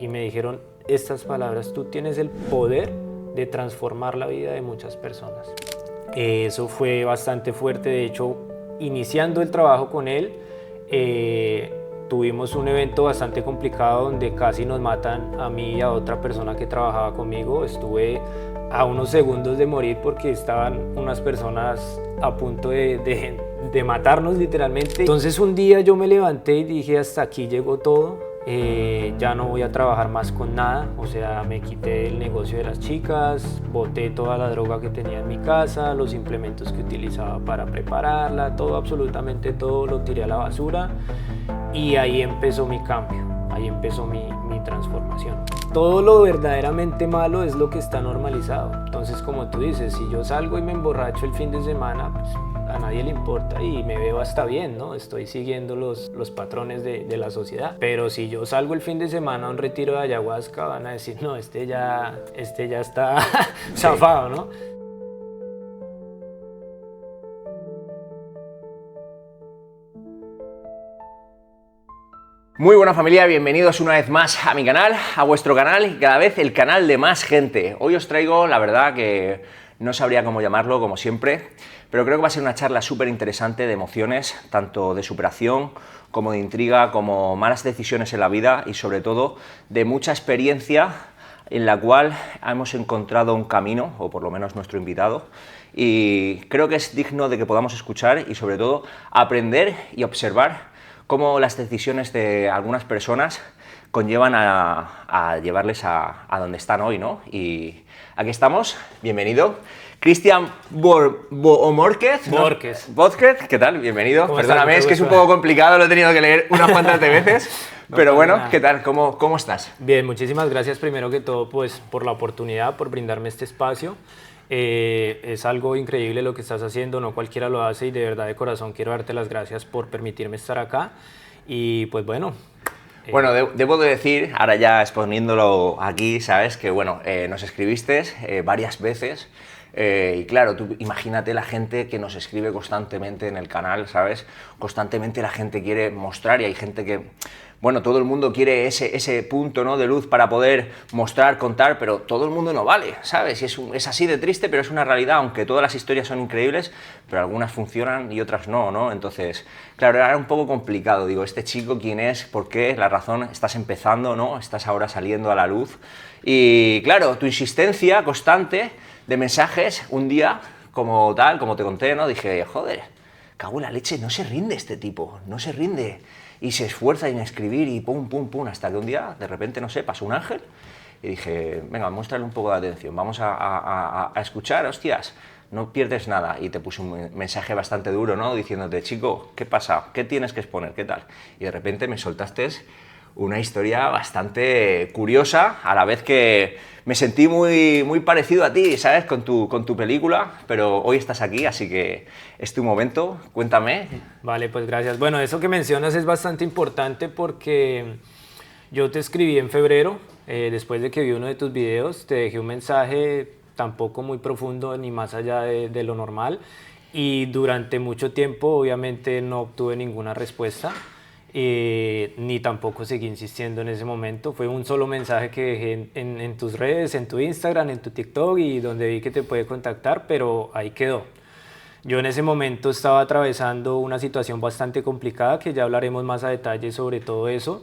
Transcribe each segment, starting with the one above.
y me dijeron estas palabras: tú tienes el poder de transformar la vida de muchas personas. Eso fue bastante fuerte. De hecho, iniciando el trabajo con él, tuvimos un evento bastante complicado donde casi nos matan a mí y a otra persona que trabajaba conmigo. Estuve a unos segundos de morir porque estaban unas personas a punto de matarnos literalmente. Entonces un día yo me levanté y dije: hasta aquí llegó todo. Ya no voy a trabajar más con nada, o sea, me quité el negocio de las chicas, boté toda la droga que tenía en mi casa, los implementos que utilizaba para prepararla, todo, absolutamente todo lo tiré a la basura, y ahí empezó mi cambio, ahí empezó mi transformación. Todo lo verdaderamente malo es lo que está normalizado. Entonces, como tú dices, si yo salgo y me emborracho el fin de semana, pues a nadie le importa y me veo hasta bien, ¿no? Estoy siguiendo los patrones de la sociedad. Pero si yo salgo el fin de semana a un retiro de ayahuasca, van a decir: no, este ya está zafado, ¿no? Muy buena familia, bienvenidos una vez más a mi canal, a vuestro canal y cada vez el canal de más gente. Hoy os traigo, la verdad que no sabría cómo llamarlo, como siempre, pero creo que va a ser una charla súper interesante de emociones, tanto de superación como de intriga, como malas decisiones en la vida y sobre todo de mucha experiencia en la cual hemos encontrado un camino, o por lo menos nuestro invitado, y creo que es digno de que podamos escuchar y sobre todo aprender y observar cómo las decisiones de algunas personas conllevan a llevarles a donde están hoy, ¿no? Y aquí estamos, bienvenido. Cristian Borquez. ¿Qué tal? Bienvenido. Perdóname, es que es un poco complicado, lo he tenido que leer unas cuantas de veces. No, pero bueno, nada. ¿Qué tal? ¿Cómo estás? Bien, muchísimas gracias primero que todo pues, por la oportunidad, por brindarme este espacio. Es algo increíble lo que estás haciendo, no cualquiera lo hace y de verdad de corazón quiero darte las gracias por permitirme estar acá y pues bueno. Bueno, debo de decir, ahora ya exponiéndolo aquí, ¿sabes? Que bueno, nos escribiste varias veces y claro, tú imagínate la gente que nos escribe constantemente en el canal, ¿sabes? Constantemente la gente quiere mostrar y hay gente que... Bueno, todo el mundo quiere ese punto, ¿no?, de luz para poder mostrar, contar, pero todo el mundo no vale, ¿sabes? Y es así de triste, pero es una realidad, aunque todas las historias son increíbles, pero algunas funcionan y otras no, ¿no? Entonces, claro, era un poco complicado. Digo, ¿este chico quién es? ¿Por qué? La razón, estás empezando, ¿no? Estás ahora saliendo a la luz. Y claro, tu insistencia constante de mensajes, un día, como tal, como te conté, ¿no? Dije, joder, cago en la leche, no se rinde este tipo, no se rinde. Y se esfuerza en escribir y pum, pum, pum, hasta que un día, de repente, no sé, pasó un ángel y dije, venga, muéstrale un poco de atención, vamos a escuchar, hostias, no pierdes nada. Y te puse un mensaje bastante duro, ¿no?, diciéndote, chico, ¿qué pasa? ¿Qué tienes que exponer? ¿Qué tal? Y de repente me soltaste una historia bastante curiosa, a la vez que me sentí muy parecido a ti, ¿sabes?, con tu película, pero hoy estás aquí, así que es tu momento, cuéntame. Vale, pues gracias. Bueno, eso que mencionas es bastante importante porque yo te escribí en febrero, después de que vi uno de tus videos, te dejé un mensaje tampoco muy profundo ni más allá de lo normal y durante mucho tiempo obviamente no obtuve ninguna respuesta. Ni tampoco seguí insistiendo en ese momento. Fue un solo mensaje que dejé en tus redes, en tu Instagram, en tu TikTok y donde vi que te puede contactar, pero ahí quedó. Yo en ese momento estaba atravesando una situación bastante complicada, que ya hablaremos más a detalle sobre todo eso,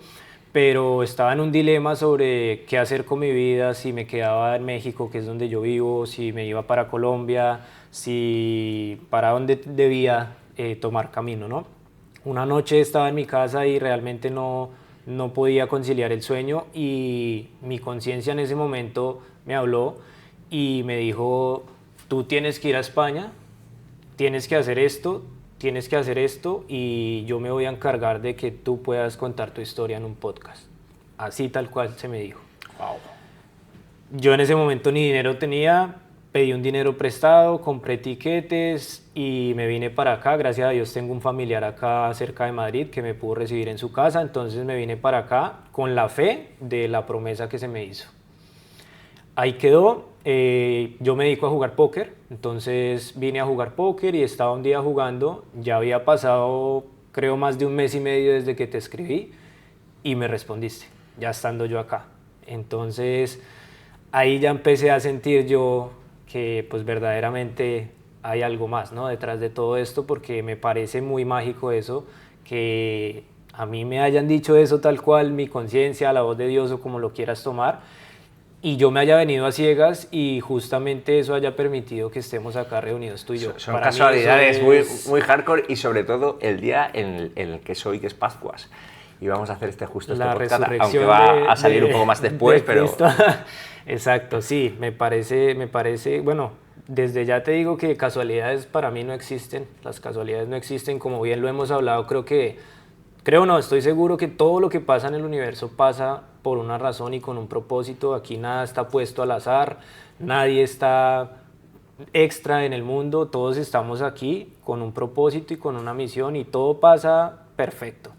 pero estaba en un dilema sobre qué hacer con mi vida, si me quedaba en México, que es donde yo vivo, si me iba para Colombia, si para dónde debía tomar camino, ¿no? Una noche estaba en mi casa y realmente no podía conciliar el sueño y mi conciencia en ese momento me habló y me dijo: tú tienes que ir a España, tienes que hacer esto y yo me voy a encargar de que tú puedas contar tu historia en un podcast. Así tal cual se me dijo. Wow. Yo en ese momento ni dinero tenía, pedí un dinero prestado, compré tiquetes y me vine para acá. Gracias a Dios tengo un familiar acá cerca de Madrid que me pudo recibir en su casa, entonces me vine para acá con la fe de la promesa que se me hizo. Ahí quedó. Yo me dedico a jugar póker, entonces vine a jugar póker y estaba un día jugando. Ya había pasado creo más de un mes y medio desde que te escribí y me respondiste, ya estando yo acá. Entonces ahí ya empecé a sentir yo que pues verdaderamente hay algo más, ¿no? Detrás de todo esto, porque me parece muy mágico eso, que a mí me hayan dicho eso tal cual, mi conciencia, la voz de Dios o como lo quieras tomar, y yo me haya venido a ciegas y justamente eso haya permitido que estemos acá reunidos tú y yo. Son Para mí casualidades eso muy, es muy hardcore, y sobre todo el día en el que es hoy, que es Pascuas. Y vamos a hacer este podcast, la aunque resurrección va a salir un poco más después, de pero... Cristo. Exacto, sí, me parece, bueno, desde ya te digo que casualidades para mí no existen, las casualidades no existen, como bien lo hemos hablado, creo no, estoy seguro que todo lo que pasa en el universo pasa por una razón y con un propósito. Aquí nada está puesto al azar, nadie está extra en el mundo, todos estamos aquí con un propósito y con una misión y todo pasa perfecto.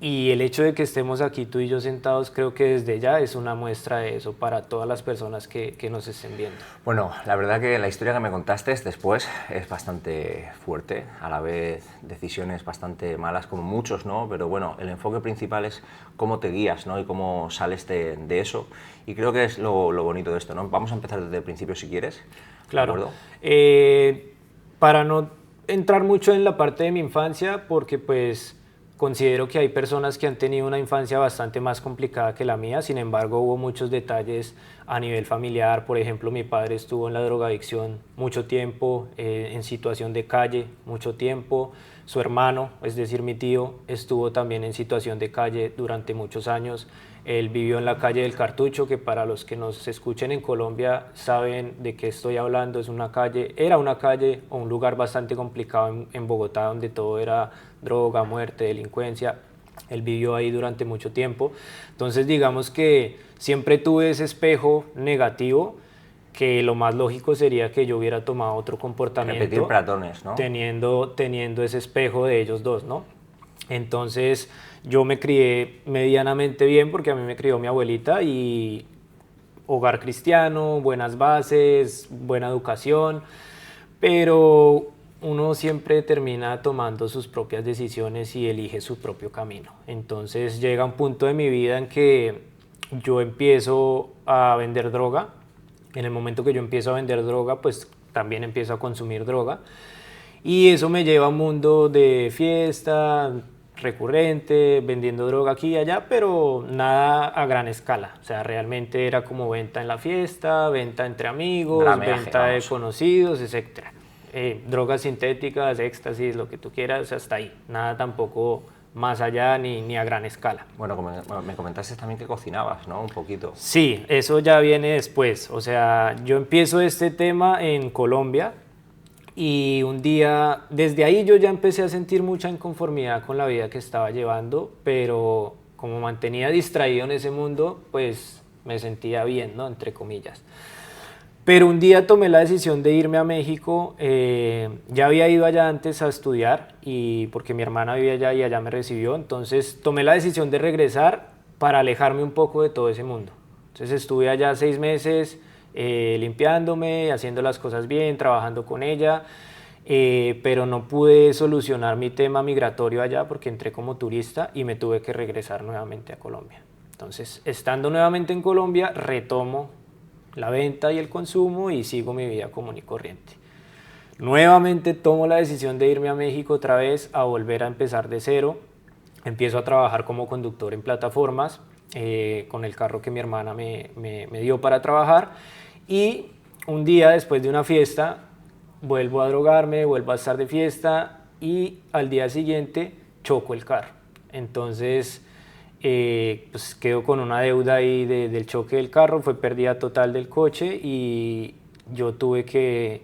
Y el hecho de que estemos aquí tú y yo sentados, creo que desde ya es una muestra de eso para todas las personas que nos estén viendo. Bueno, la verdad que la historia que me contaste después es bastante fuerte, a la vez decisiones bastante malas, como muchos, ¿no? Pero bueno, el enfoque principal es cómo te guías, ¿no? Y cómo sales de eso. Y creo que es lo bonito de esto, ¿no? Vamos a empezar desde el principio si quieres. Claro. Para no entrar mucho en la parte de mi infancia, porque pues considero que hay personas que han tenido una infancia bastante más complicada que la mía, sin embargo hubo muchos detalles a nivel familiar. Por ejemplo, mi padre estuvo en la drogadicción mucho tiempo, en situación de calle mucho tiempo. Su hermano, es decir, mi tío, estuvo también en situación de calle durante muchos años. Él vivió en la calle del Cartucho, que para los que nos escuchen en Colombia saben de qué estoy hablando. Era una calle o un lugar bastante complicado en Bogotá, donde todo era droga, muerte, delincuencia. Él vivió ahí durante mucho tiempo. Entonces digamos que siempre tuve ese espejo negativo, que lo más lógico sería que yo hubiera tomado otro comportamiento. Repetir patrones, ¿no? Teniendo ese espejo de ellos dos, ¿no? Entonces yo me crié medianamente bien porque a mí me crió mi abuelita, y hogar cristiano, buenas bases, buena educación, pero uno siempre termina tomando sus propias decisiones y elige su propio camino. Entonces llega un punto de mi vida en que yo empiezo a vender droga. En el momento que yo empiezo a vender droga, pues también empiezo a consumir droga. Y eso me lleva a un mundo de fiesta recurrente, vendiendo droga aquí y allá, pero nada a gran escala. O sea, realmente era como venta en la fiesta, venta entre amigos, Brameaje, venta vamos. de conocidos, etc. Drogas sintéticas, éxtasis, lo que tú quieras, hasta ahí. Nada tampoco más allá ni a gran escala. Bueno, como me comentaste también que cocinabas, ¿no? Un poquito. Sí, eso ya viene después. O sea, yo empiezo este tema en Colombia. Y un día, desde ahí yo ya empecé a sentir mucha inconformidad con la vida que estaba llevando, pero como mantenía distraído en ese mundo, pues me sentía bien, ¿no? Entre comillas. Pero un día tomé la decisión de irme a México. Ya había ido allá antes a estudiar, y porque mi hermana vivía allá y allá me recibió. Entonces tomé la decisión de regresar para alejarme un poco de todo ese mundo. Entonces estuve allá 6 meses, limpiándome, haciendo las cosas bien, trabajando con ella, pero no pude solucionar mi tema migratorio allá porque entré como turista y me tuve que regresar nuevamente a Colombia. Entonces, estando nuevamente en Colombia, retomo la venta y el consumo y sigo mi vida común y corriente. Nuevamente tomo la decisión de irme a México otra vez, a volver a empezar de cero. Empiezo a trabajar como conductor en plataformas, con el carro que mi hermana me dio para trabajar. Y un día, después de una fiesta, vuelvo a drogarme, vuelvo a estar de fiesta, y al día siguiente choco el carro. Entonces pues quedo con una deuda ahí del choque del carro. Fue pérdida total del coche y yo tuve que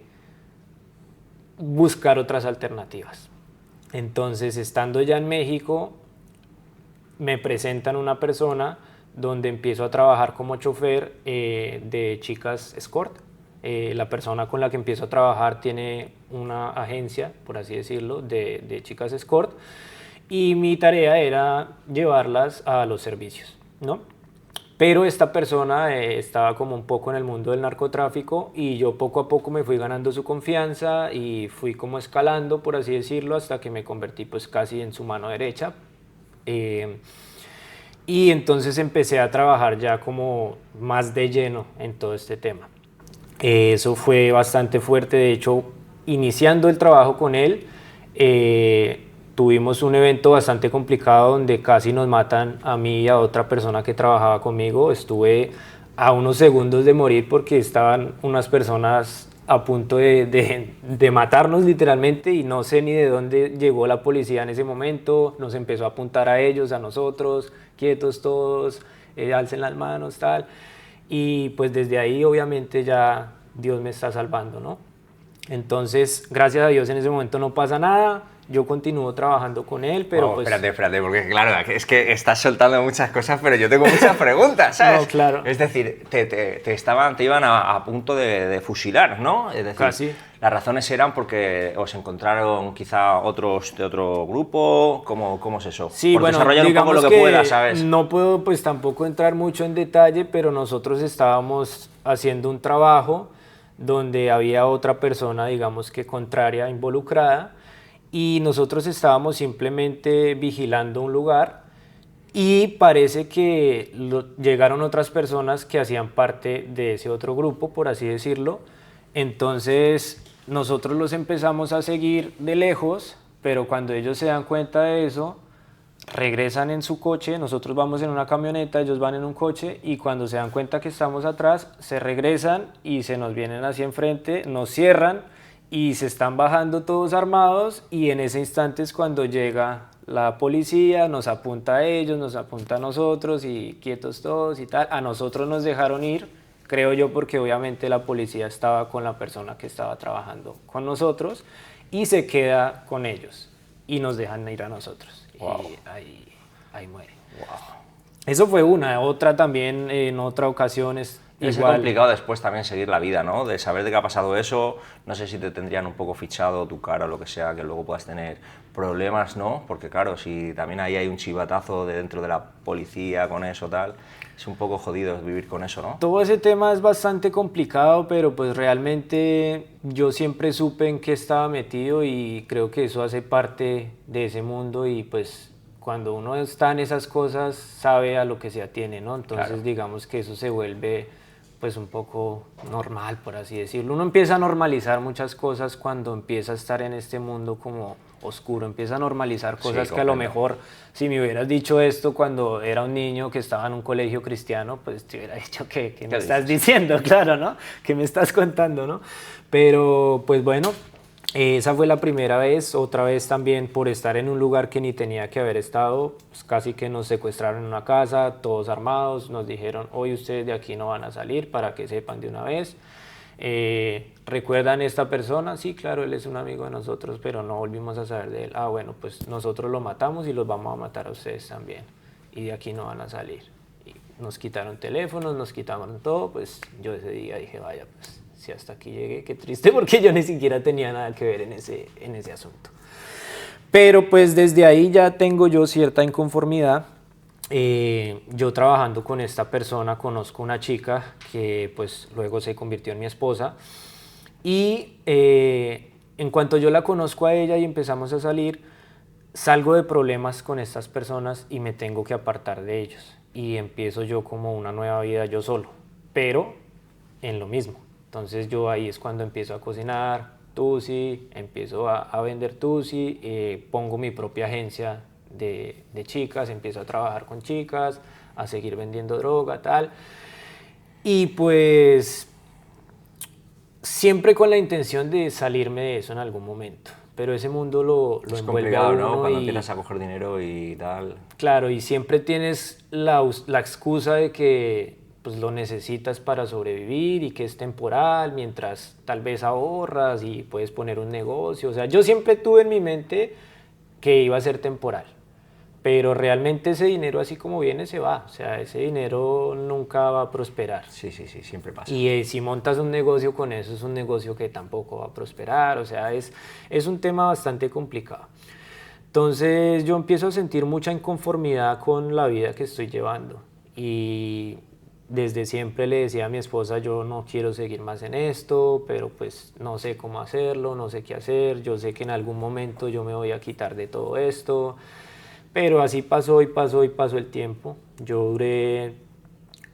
buscar otras alternativas. Entonces, estando ya en México, me presentan una persona donde empiezo a trabajar como chofer de chicas escort. La persona con la que empiezo a trabajar tiene una agencia, por así decirlo, de chicas escort, y mi tarea era llevarlas a los servicios, ¿no? Pero esta persona estaba como un poco en el mundo del narcotráfico, y yo poco a poco me fui ganando su confianza y fui como escalando, por así decirlo, hasta que me convertí pues casi en su mano derecha. y entonces empecé a trabajar ya como más de lleno en todo este tema. Eso fue bastante fuerte, de hecho, iniciando el trabajo con él, tuvimos un evento bastante complicado donde casi nos matan a mí y a otra persona que trabajaba conmigo. Estuve a unos segundos de morir porque estaban unas personas a punto de matarnos literalmente, y no sé ni de dónde llegó la policía en ese momento. Nos empezó a apuntar a ellos, a nosotros, quietos todos, alcen las manos, tal. Y pues desde ahí obviamente ya Dios me está salvando, ¿no? Entonces, gracias a Dios en ese momento no pasa nada, yo continúo trabajando con él, pero Oh, pues... espérate, porque claro, es que estás soltando muchas cosas, pero yo tengo muchas preguntas, ¿sabes? No, claro. Es decir, te iban a punto de fusilar, ¿no? Es decir, Casi. las razones eran porque os encontraron quizá otros de otro grupo. ¿Cómo es eso? Sí, Por bueno, desarrollar un poco digamos lo que que puedas, ¿sabes? no puedo pues tampoco entrar mucho en detalle, pero nosotros estábamos haciendo un trabajo donde había otra persona, digamos que contraria, involucrada, y nosotros estábamos simplemente vigilando un lugar, y parece que llegaron otras personas que hacían parte de ese otro grupo, por así decirlo. Entonces nosotros los empezamos a seguir de lejos, pero cuando ellos se dan cuenta de eso, regresan en su coche. Nosotros vamos en una camioneta, ellos van en un coche, y cuando se dan cuenta que estamos atrás, se regresan y se nos vienen hacia enfrente, nos cierran y se están bajando todos armados, y en ese instante es cuando llega la policía, nos apunta a ellos, nos apunta a nosotros, y quietos todos y tal. A nosotros nos dejaron ir, creo yo, porque obviamente la policía estaba con la persona que estaba trabajando con nosotros, y se queda con ellos y nos dejan ir a nosotros. Wow. Y ahí muere. Wow. Eso fue una. Otra también, en otra ocasión es Es igual. complicado después también seguir la vida, ¿no? De saber de qué ha pasado eso, no sé si te tendrían un poco fichado tu cara o lo que sea, que luego puedas tener problemas, ¿no? Porque claro, si también ahí hay un chivatazo de dentro de la policía con eso, tal, es un poco jodido vivir con eso, ¿no? Todo ese tema es bastante complicado, pero pues realmente yo siempre supe en qué estaba metido, y creo que eso hace parte de ese mundo, y pues cuando uno está en esas cosas sabe a lo que se atiene, ¿no? Entonces Claro. digamos que eso se vuelve pues un poco normal, por así decirlo. Uno empieza a normalizar muchas cosas cuando empieza a estar en este mundo como oscuro, empieza a normalizar cosas Sí, que a lo comprendo. mejor, si me hubieras dicho esto cuando era un niño que estaba en un colegio cristiano, pues te hubiera dicho que me ¿Qué estás dices? diciendo, claro, ¿no? Que me estás contando, ¿no? Pero pues bueno, esa fue la primera vez. Otra vez también por estar en un lugar que ni tenía que haber estado, pues casi que nos secuestraron en una casa, todos armados, nos dijeron: hoy ustedes de aquí no van a salir, para que sepan de una vez. ¿Recuerdan esta persona? Sí, claro, él es un amigo de nosotros, pero no volvimos a saber de él. Ah, bueno, pues nosotros lo matamos y los vamos a matar a ustedes también, y de aquí no van a salir. Y nos quitaron teléfonos, nos quitaron todo. Pues yo ese día dije: vaya, pues si hasta aquí llegué, qué triste, porque yo ni siquiera tenía nada que ver en ese asunto. Pero pues desde ahí ya tengo yo cierta inconformidad. Yo trabajando con esta persona conozco una chica que pues luego se convirtió en mi esposa, y en cuanto yo la conozco a ella y empezamos a salir, salgo de problemas con estas personas y me tengo que apartar de ellos, y empiezo yo como una nueva vida yo solo, pero en lo mismo. Entonces yo ahí es cuando empiezo a cocinar tusi, empiezo a vender tusi, pongo mi propia agencia de chicas, empiezo a trabajar con chicas, a seguir vendiendo droga, tal. Y pues siempre con la intención de salirme de eso en algún momento. Pero ese mundo lo Es envuelve a complicado, ¿no? uno, Cuando y empiezas a coger dinero y tal. claro, y siempre tienes la excusa de que pues lo necesitas para sobrevivir y que es temporal, mientras tal vez ahorras y puedes poner un negocio. O sea, yo siempre tuve en mi mente que iba a ser temporal, pero realmente ese dinero así como viene se va. O sea, ese dinero nunca va a prosperar. Sí, siempre pasa. Y si montas un negocio con eso, es un negocio que tampoco va a prosperar. O sea, es un tema bastante complicado. Entonces yo empiezo a sentir mucha inconformidad con la vida que estoy llevando, y desde siempre le decía a mi esposa: yo no quiero seguir más en esto, pero pues no sé cómo hacerlo, no sé qué hacer. Yo sé que en algún momento yo me voy a quitar de todo esto, Pero así pasó y pasó y pasó el tiempo. Yo duré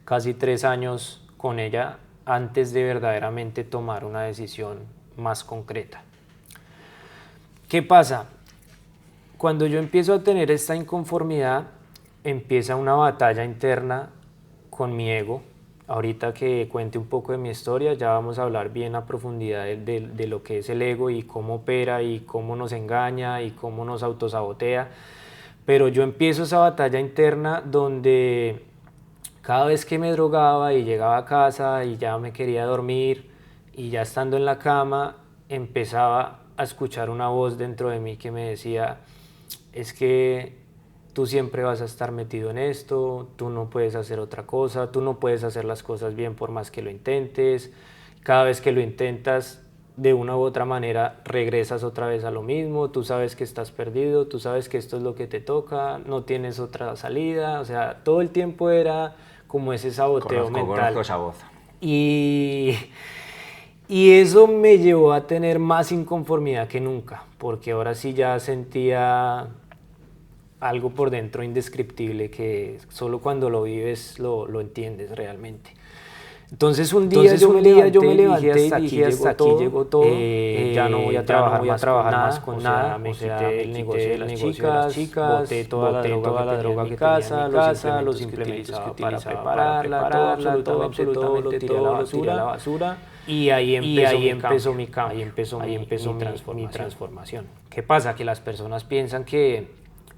casi 3 años con ella antes de verdaderamente tomar una decisión más concreta. ¿Qué pasa? Cuando yo empiezo a tener esta inconformidad, empieza una batalla interna con mi ego. Ahorita que cuente un poco de mi historia, ya vamos a hablar bien a profundidad de lo que es el ego y cómo opera y cómo nos engaña y cómo nos autosabotea. Pero yo empiezo esa batalla interna donde cada vez que me drogaba y llegaba a casa y ya me quería dormir y ya estando en la cama, empezaba a escuchar una voz dentro de mí que me decía, es que tú siempre vas a estar metido en esto, tú no puedes hacer otra cosa, tú no puedes hacer las cosas bien por más que lo intentes, cada vez que lo intentas de una u otra manera regresas otra vez a lo mismo, tú sabes que estás perdido, tú sabes que esto es lo que te toca, no tienes otra salida, o sea, todo el tiempo era como ese saboteo mental. Conozco esa voz. Y eso me llevó a tener más inconformidad que nunca, porque ahora sí ya sentía algo por dentro indescriptible que solo cuando lo vives lo entiendes realmente. Entonces un día yo me levanté y dije hasta aquí llegó todo, ya no voy a trabajar más con nada, me quité el negocio de las chicas, boté toda la droga que tenía en mi casa, los implementos que utilizaba para prepararla, todo absolutamente lo tiré a la basura. Y ahí empezó mi cambio, ahí empezó mi transformación. ¿Qué pasa? Que las personas piensan que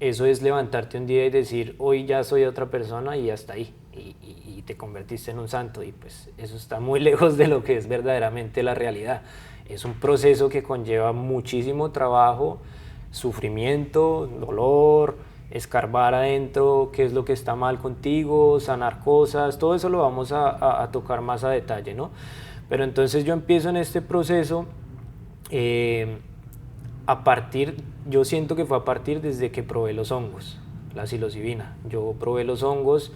eso es levantarte un día y decir, hoy ya soy otra persona y hasta ahí. Y te convertiste en un santo, y pues eso está muy lejos de lo que es verdaderamente la realidad. Es un proceso que conlleva muchísimo trabajo, sufrimiento, dolor, escarbar adentro qué es lo que está mal contigo, sanar cosas, todo eso lo vamos a tocar más a detalle, ¿no? Pero entonces yo empiezo en este proceso yo siento que fue a partir desde que probé los hongos, la psilocibina. Yo probé los hongos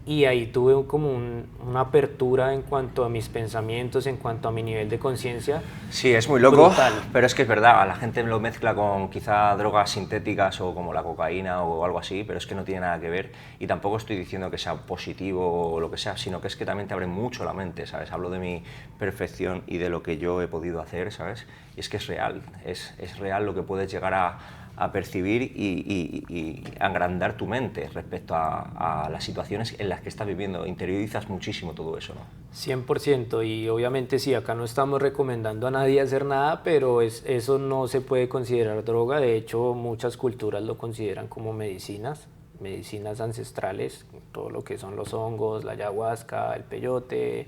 y ahí tuve como una apertura en cuanto a mis pensamientos, en cuanto a mi nivel de conciencia. Sí, es muy loco, brutal. Pero es que es verdad, la gente lo mezcla con quizá drogas sintéticas o como la cocaína o algo así, pero es que no tiene nada que ver, y tampoco estoy diciendo que sea positivo o lo que sea, sino que es que también te abre mucho la mente, ¿sabes? Hablo de mi perfección y de lo que yo he podido hacer, ¿sabes? Y es que es real, es real lo que puedes llegar a percibir y agrandar tu mente respecto a las situaciones en las que estás viviendo. Interiorizas muchísimo todo eso, ¿no? 100%, y obviamente sí, acá no estamos recomendando a nadie hacer nada, pero eso no se puede considerar droga. De hecho, muchas culturas lo consideran como medicinas ancestrales, todo lo que son los hongos, la ayahuasca, el peyote,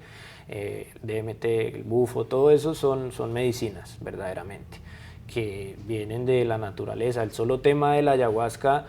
DMT, el bufo, todo eso son medicinas verdaderamente, que vienen de la naturaleza. El solo tema de la ayahuasca,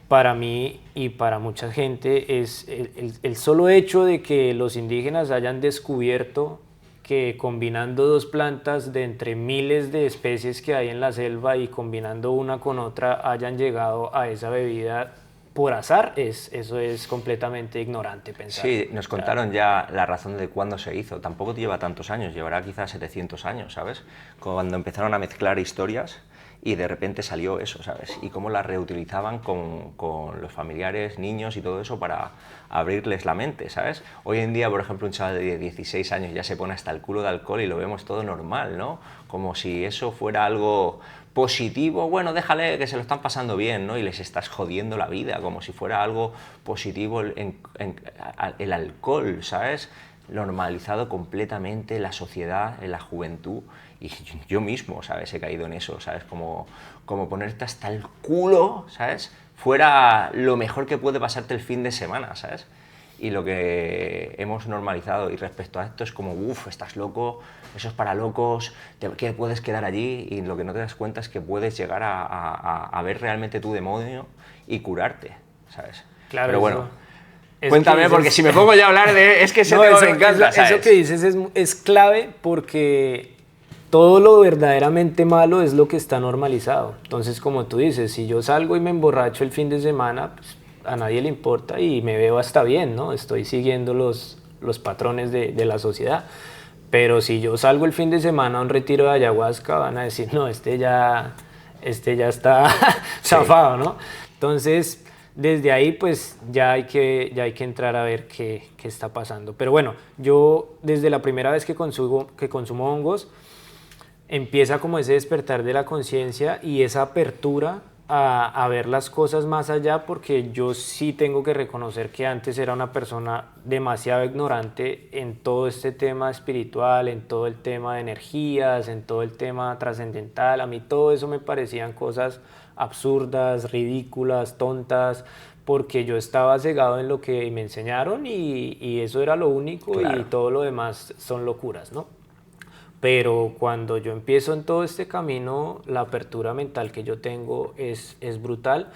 para mí y para mucha gente, es el solo hecho de que los indígenas hayan descubierto que combinando dos plantas de entre miles de especies que hay en la selva y combinando una con otra hayan llegado a esa bebida por azar, eso es completamente ignorante pensar. Sí, nos contaron ya la razón de cuándo se hizo. Tampoco lleva tantos años, llevará quizás 700 años, ¿sabes? Cuando empezaron a mezclar historias y de repente salió eso, ¿sabes? Y cómo la reutilizaban con los familiares, niños y todo eso para abrirles la mente, ¿sabes? Hoy en día, por ejemplo, un chaval de 16 años ya se pone hasta el culo de alcohol y lo vemos todo normal, ¿no? Como si eso fuera algo positivo. Bueno, déjale que se lo están pasando bien, ¿no? Y les estás jodiendo la vida, como si fuera algo positivo el alcohol, ¿sabes? Normalizado completamente en la sociedad, en la juventud, y yo mismo, ¿sabes? He caído en eso, ¿sabes? Como ponerte hasta el culo, ¿sabes? Fuera lo mejor que puede pasarte el fin de semana, ¿sabes? Y lo que hemos normalizado y respecto a esto es como, uff, estás loco, eso es para locos, que puedes quedar allí, y lo que no te das cuenta es que puedes llegar a ver realmente tu demonio y curarte, ¿sabes? Claro. Pero bueno, cuéntame, porque si me pongo ya a hablar de... Es que ese tema me encanta, ¿sabes? Eso que dices es clave, porque todo lo verdaderamente malo es lo que está normalizado. Entonces, como tú dices, si yo salgo y me emborracho el fin de semana, pues a nadie le importa y me veo hasta bien, ¿no? Estoy siguiendo los patrones de la sociedad. Pero si yo salgo el fin de semana a un retiro de ayahuasca, van a decir, no, este ya está zafado, ¿no? Entonces, desde ahí pues ya hay que entrar a ver qué está pasando. Pero bueno, yo desde la primera vez que consumo hongos, empieza como ese despertar de la conciencia y esa apertura a ver las cosas más allá, porque yo sí tengo que reconocer que antes era una persona demasiado ignorante en todo este tema espiritual, en todo el tema de energías, en todo el tema trascendental. A mí todo eso me parecían cosas absurdas, ridículas, tontas, porque yo estaba cegado en lo que me enseñaron y eso era lo único, Claro. y todo lo demás son locuras, ¿no? Pero cuando yo empiezo en todo este camino, la apertura mental que yo tengo es brutal,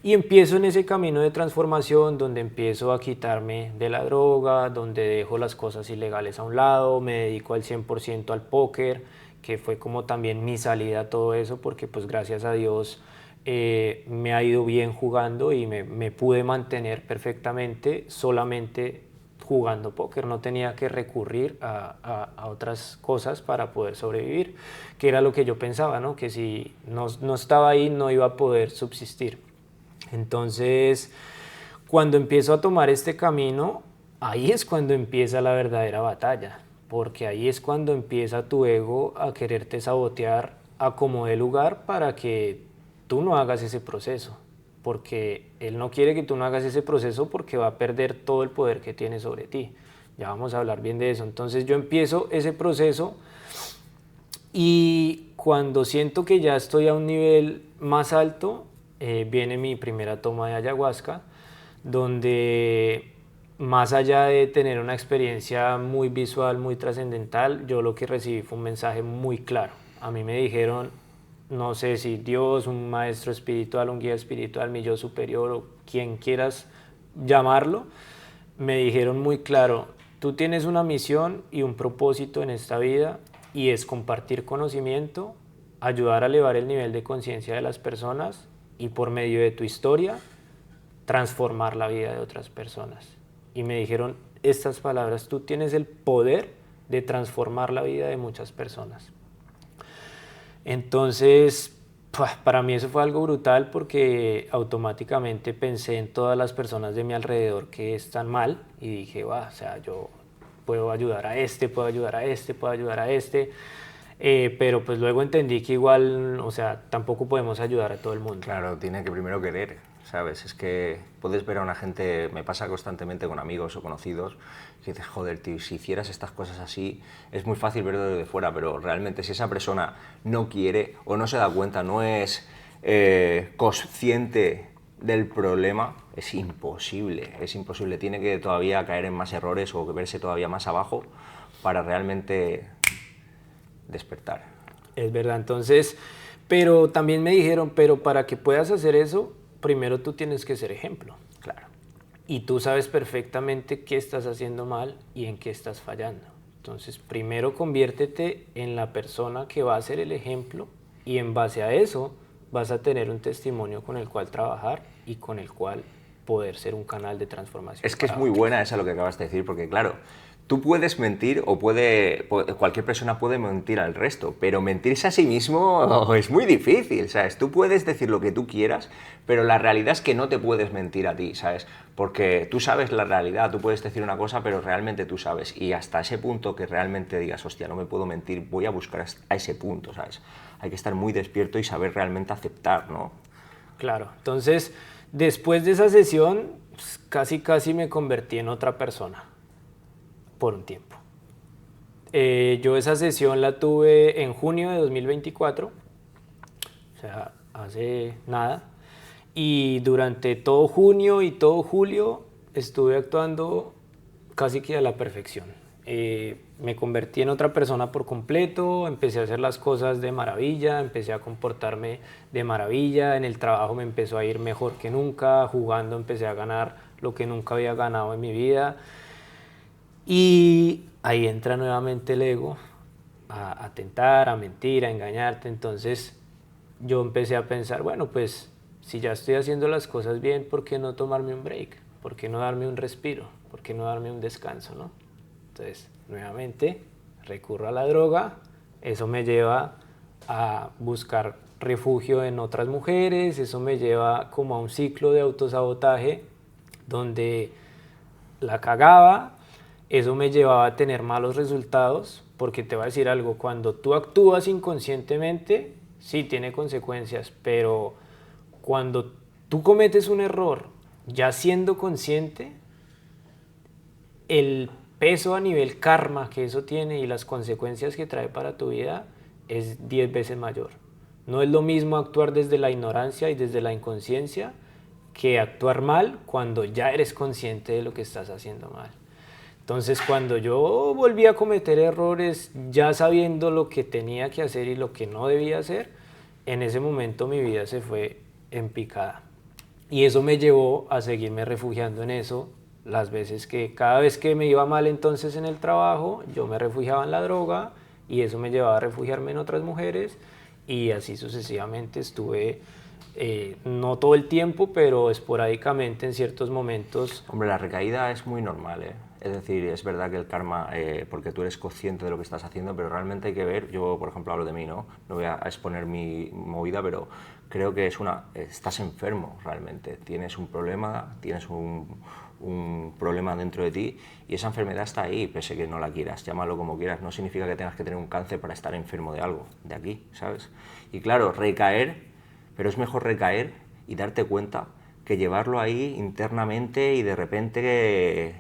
y empiezo en ese camino de transformación donde empiezo a quitarme de la droga, donde dejo las cosas ilegales a un lado, me dedico al 100% al póker, que fue como también mi salida a todo eso, porque pues gracias a Dios me ha ido bien jugando y me pude mantener perfectamente solamente jugando póker. No tenía que recurrir a otras cosas para poder sobrevivir, que era lo que yo pensaba, ¿no? Que si no estaba ahí no iba a poder subsistir. Entonces, cuando empiezo a tomar este camino, ahí es cuando empieza la verdadera batalla, porque ahí es cuando empieza tu ego a quererte sabotear a como dé lugar para que tú no hagas ese proceso, porque él no quiere que tú no hagas ese proceso porque va a perder todo el poder que tiene sobre ti. Ya vamos a hablar bien de eso. Entonces yo empiezo ese proceso y cuando siento que ya estoy a un nivel más alto, viene mi primera toma de ayahuasca, donde más allá de tener una experiencia muy visual, muy trascendental, yo lo que recibí fue un mensaje muy claro. A mí me dijeron, no sé si Dios, un maestro espiritual, un guía espiritual, mi yo superior o quien quieras llamarlo, me dijeron muy claro, tú tienes una misión y un propósito en esta vida, y es compartir conocimiento, ayudar a elevar el nivel de conciencia de las personas y por medio de tu historia transformar la vida de otras personas. Y me dijeron estas palabras, tú tienes el poder de transformar la vida de muchas personas. Entonces, para mí eso fue algo brutal, porque automáticamente pensé en todas las personas de mi alrededor que están mal y dije, o sea, yo puedo ayudar a este, puedo ayudar a este, puedo ayudar a este. Pero pues luego entendí que igual, o sea, tampoco podemos ayudar a todo el mundo. Claro, tiene que primero querer, ¿sabes? Es que puedes ver a una gente, me pasa constantemente con amigos o conocidos, que dices, joder, tío, si hicieras estas cosas así, es muy fácil verlo desde fuera, pero realmente si esa persona no quiere o no se da cuenta, no es consciente del problema, es imposible, tiene que todavía caer en más errores o verse todavía más abajo para realmente despertar. Es verdad, entonces, pero también me dijeron, pero para que puedas hacer eso, primero tú tienes que ser ejemplo. Claro. Y tú sabes perfectamente qué estás haciendo mal y en qué estás fallando. Entonces, primero conviértete en la persona que va a ser el ejemplo, y en base a eso vas a tener un testimonio con el cual trabajar y con el cual poder ser un canal de transformación. Es que es muy buena esa lo que acabas de decir, porque claro, tú puedes mentir o cualquier persona puede mentir al resto, pero mentirse a sí mismo es muy difícil, ¿sabes? Tú puedes decir lo que tú quieras, pero la realidad es que no te puedes mentir a ti, ¿sabes? Porque tú sabes la realidad, tú puedes decir una cosa, pero realmente tú sabes. Y hasta ese punto que realmente digas, hostia, no me puedo mentir, voy a buscar a ese punto, ¿sabes? Hay que estar muy despierto y saber realmente aceptar, ¿no? Claro, entonces después de esa sesión, pues, casi me convertí en otra persona por un tiempo. Yo esa sesión la tuve en junio de 2024, o sea, hace nada, y durante todo junio y todo julio estuve actuando casi que a la perfección. Me convertí en otra persona por completo, empecé a hacer las cosas de maravilla, empecé a comportarme de maravilla, en el trabajo me empezó a ir mejor que nunca, jugando empecé a ganar lo que nunca había ganado en mi vida. Y ahí entra nuevamente el ego a tentar, a mentir, a engañarte. Entonces yo empecé a pensar, bueno, pues si ya estoy haciendo las cosas bien, ¿por qué no tomarme un break? ¿Por qué no darme un respiro? ¿Por qué no darme un descanso, no? Entonces, nuevamente recurro a la droga. Eso me lleva a buscar refugio en otras mujeres, eso me lleva como a un ciclo de autosabotaje donde la cagaba, eso me llevaba a tener malos resultados, porque te voy a decir algo, cuando tú actúas inconscientemente, sí tiene consecuencias, pero cuando tú cometes un error, ya siendo consciente, el peso a nivel karma que eso tiene y las consecuencias que trae para tu vida es 10 veces mayor. No es lo mismo actuar desde la ignorancia y desde la inconsciencia que actuar mal cuando ya eres consciente de lo que estás haciendo mal. Entonces, cuando yo volví a cometer errores ya sabiendo lo que tenía que hacer y lo que no debía hacer, en ese momento mi vida se fue en picada. Y eso me llevó a seguirme refugiando en eso las veces que, cada vez que me iba mal entonces en el trabajo, yo me refugiaba en la droga y eso me llevaba a refugiarme en otras mujeres y así sucesivamente estuve, no todo el tiempo, pero esporádicamente en ciertos momentos. Hombre, la recaída es muy normal, ¿eh? Es decir, es verdad que el karma, porque tú eres consciente de lo que estás haciendo, pero realmente hay que ver, yo por ejemplo hablo de mí, ¿no? No voy a exponer mi movida, pero creo que estás enfermo realmente, tienes un problema, tienes un problema dentro de ti y esa enfermedad está ahí, pese a que no la quieras, llámalo como quieras, no significa que tengas que tener un cáncer para estar enfermo de algo, de aquí, ¿sabes? Y claro, recaer, pero es mejor recaer y darte cuenta que llevarlo ahí internamente y de repente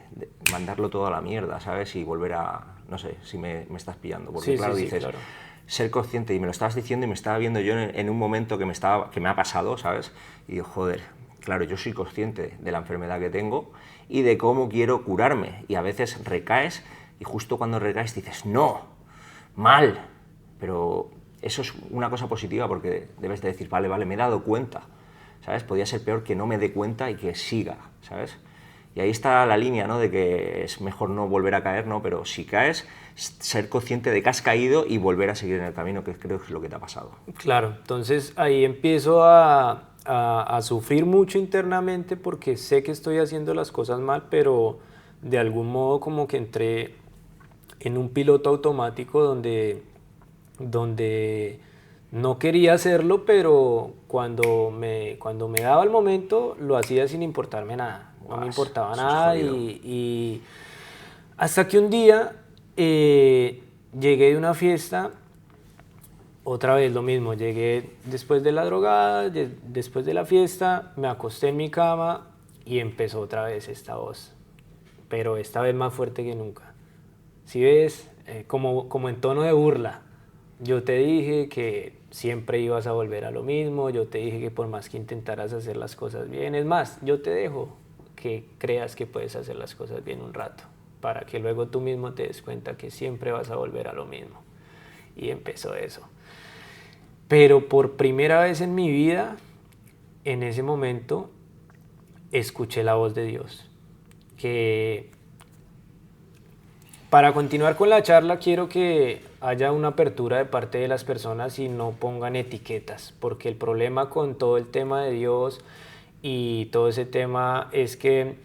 mandarlo todo a la mierda, ¿sabes? Y volver a, no sé, si me estás pillando, porque Sí, claro, sí, sí, dices, claro. ser consciente, y me lo estabas diciendo y me estaba viendo yo en un momento que me ha pasado, ¿sabes? Y digo, joder, claro, yo soy consciente de la enfermedad que tengo y de cómo quiero curarme, y a veces recaes y justo cuando recaes dices, no, mal, pero eso es una cosa positiva porque debes de decir, vale, me he dado cuenta, ¿sabes? Podría ser peor que no me dé cuenta y que siga, ¿sabes? Y ahí está la línea, ¿no? De que es mejor no volver a caer, ¿no? Pero si caes, ser consciente de que has caído y volver a seguir en el camino, que creo que es lo que te ha pasado. Claro, entonces ahí empiezo a sufrir mucho internamente porque sé que estoy haciendo las cosas mal, pero de algún modo como que entré en un piloto automático donde no quería hacerlo, pero cuando me daba el momento lo hacía sin importarme nada, no me Guas, importaba eso es nada jodido. y hasta que un día llegué de una fiesta. Otra vez lo mismo, llegué después de la drogada, después de la fiesta, me acosté en mi cama y empezó otra vez esta voz, pero esta vez más fuerte que nunca. Si ves, como en tono de burla, yo te dije que siempre ibas a volver a lo mismo, yo te dije que por más que intentaras hacer las cosas bien, es más, yo te dejo que creas que puedes hacer las cosas bien un rato, para que luego tú mismo te des cuenta que siempre vas a volver a lo mismo. Y empezó eso. Pero por primera vez en mi vida, en ese momento, escuché la voz de Dios. Que para continuar con la charla quiero que haya una apertura de parte de las personas y no pongan etiquetas, porque el problema con todo el tema de Dios y todo ese tema es que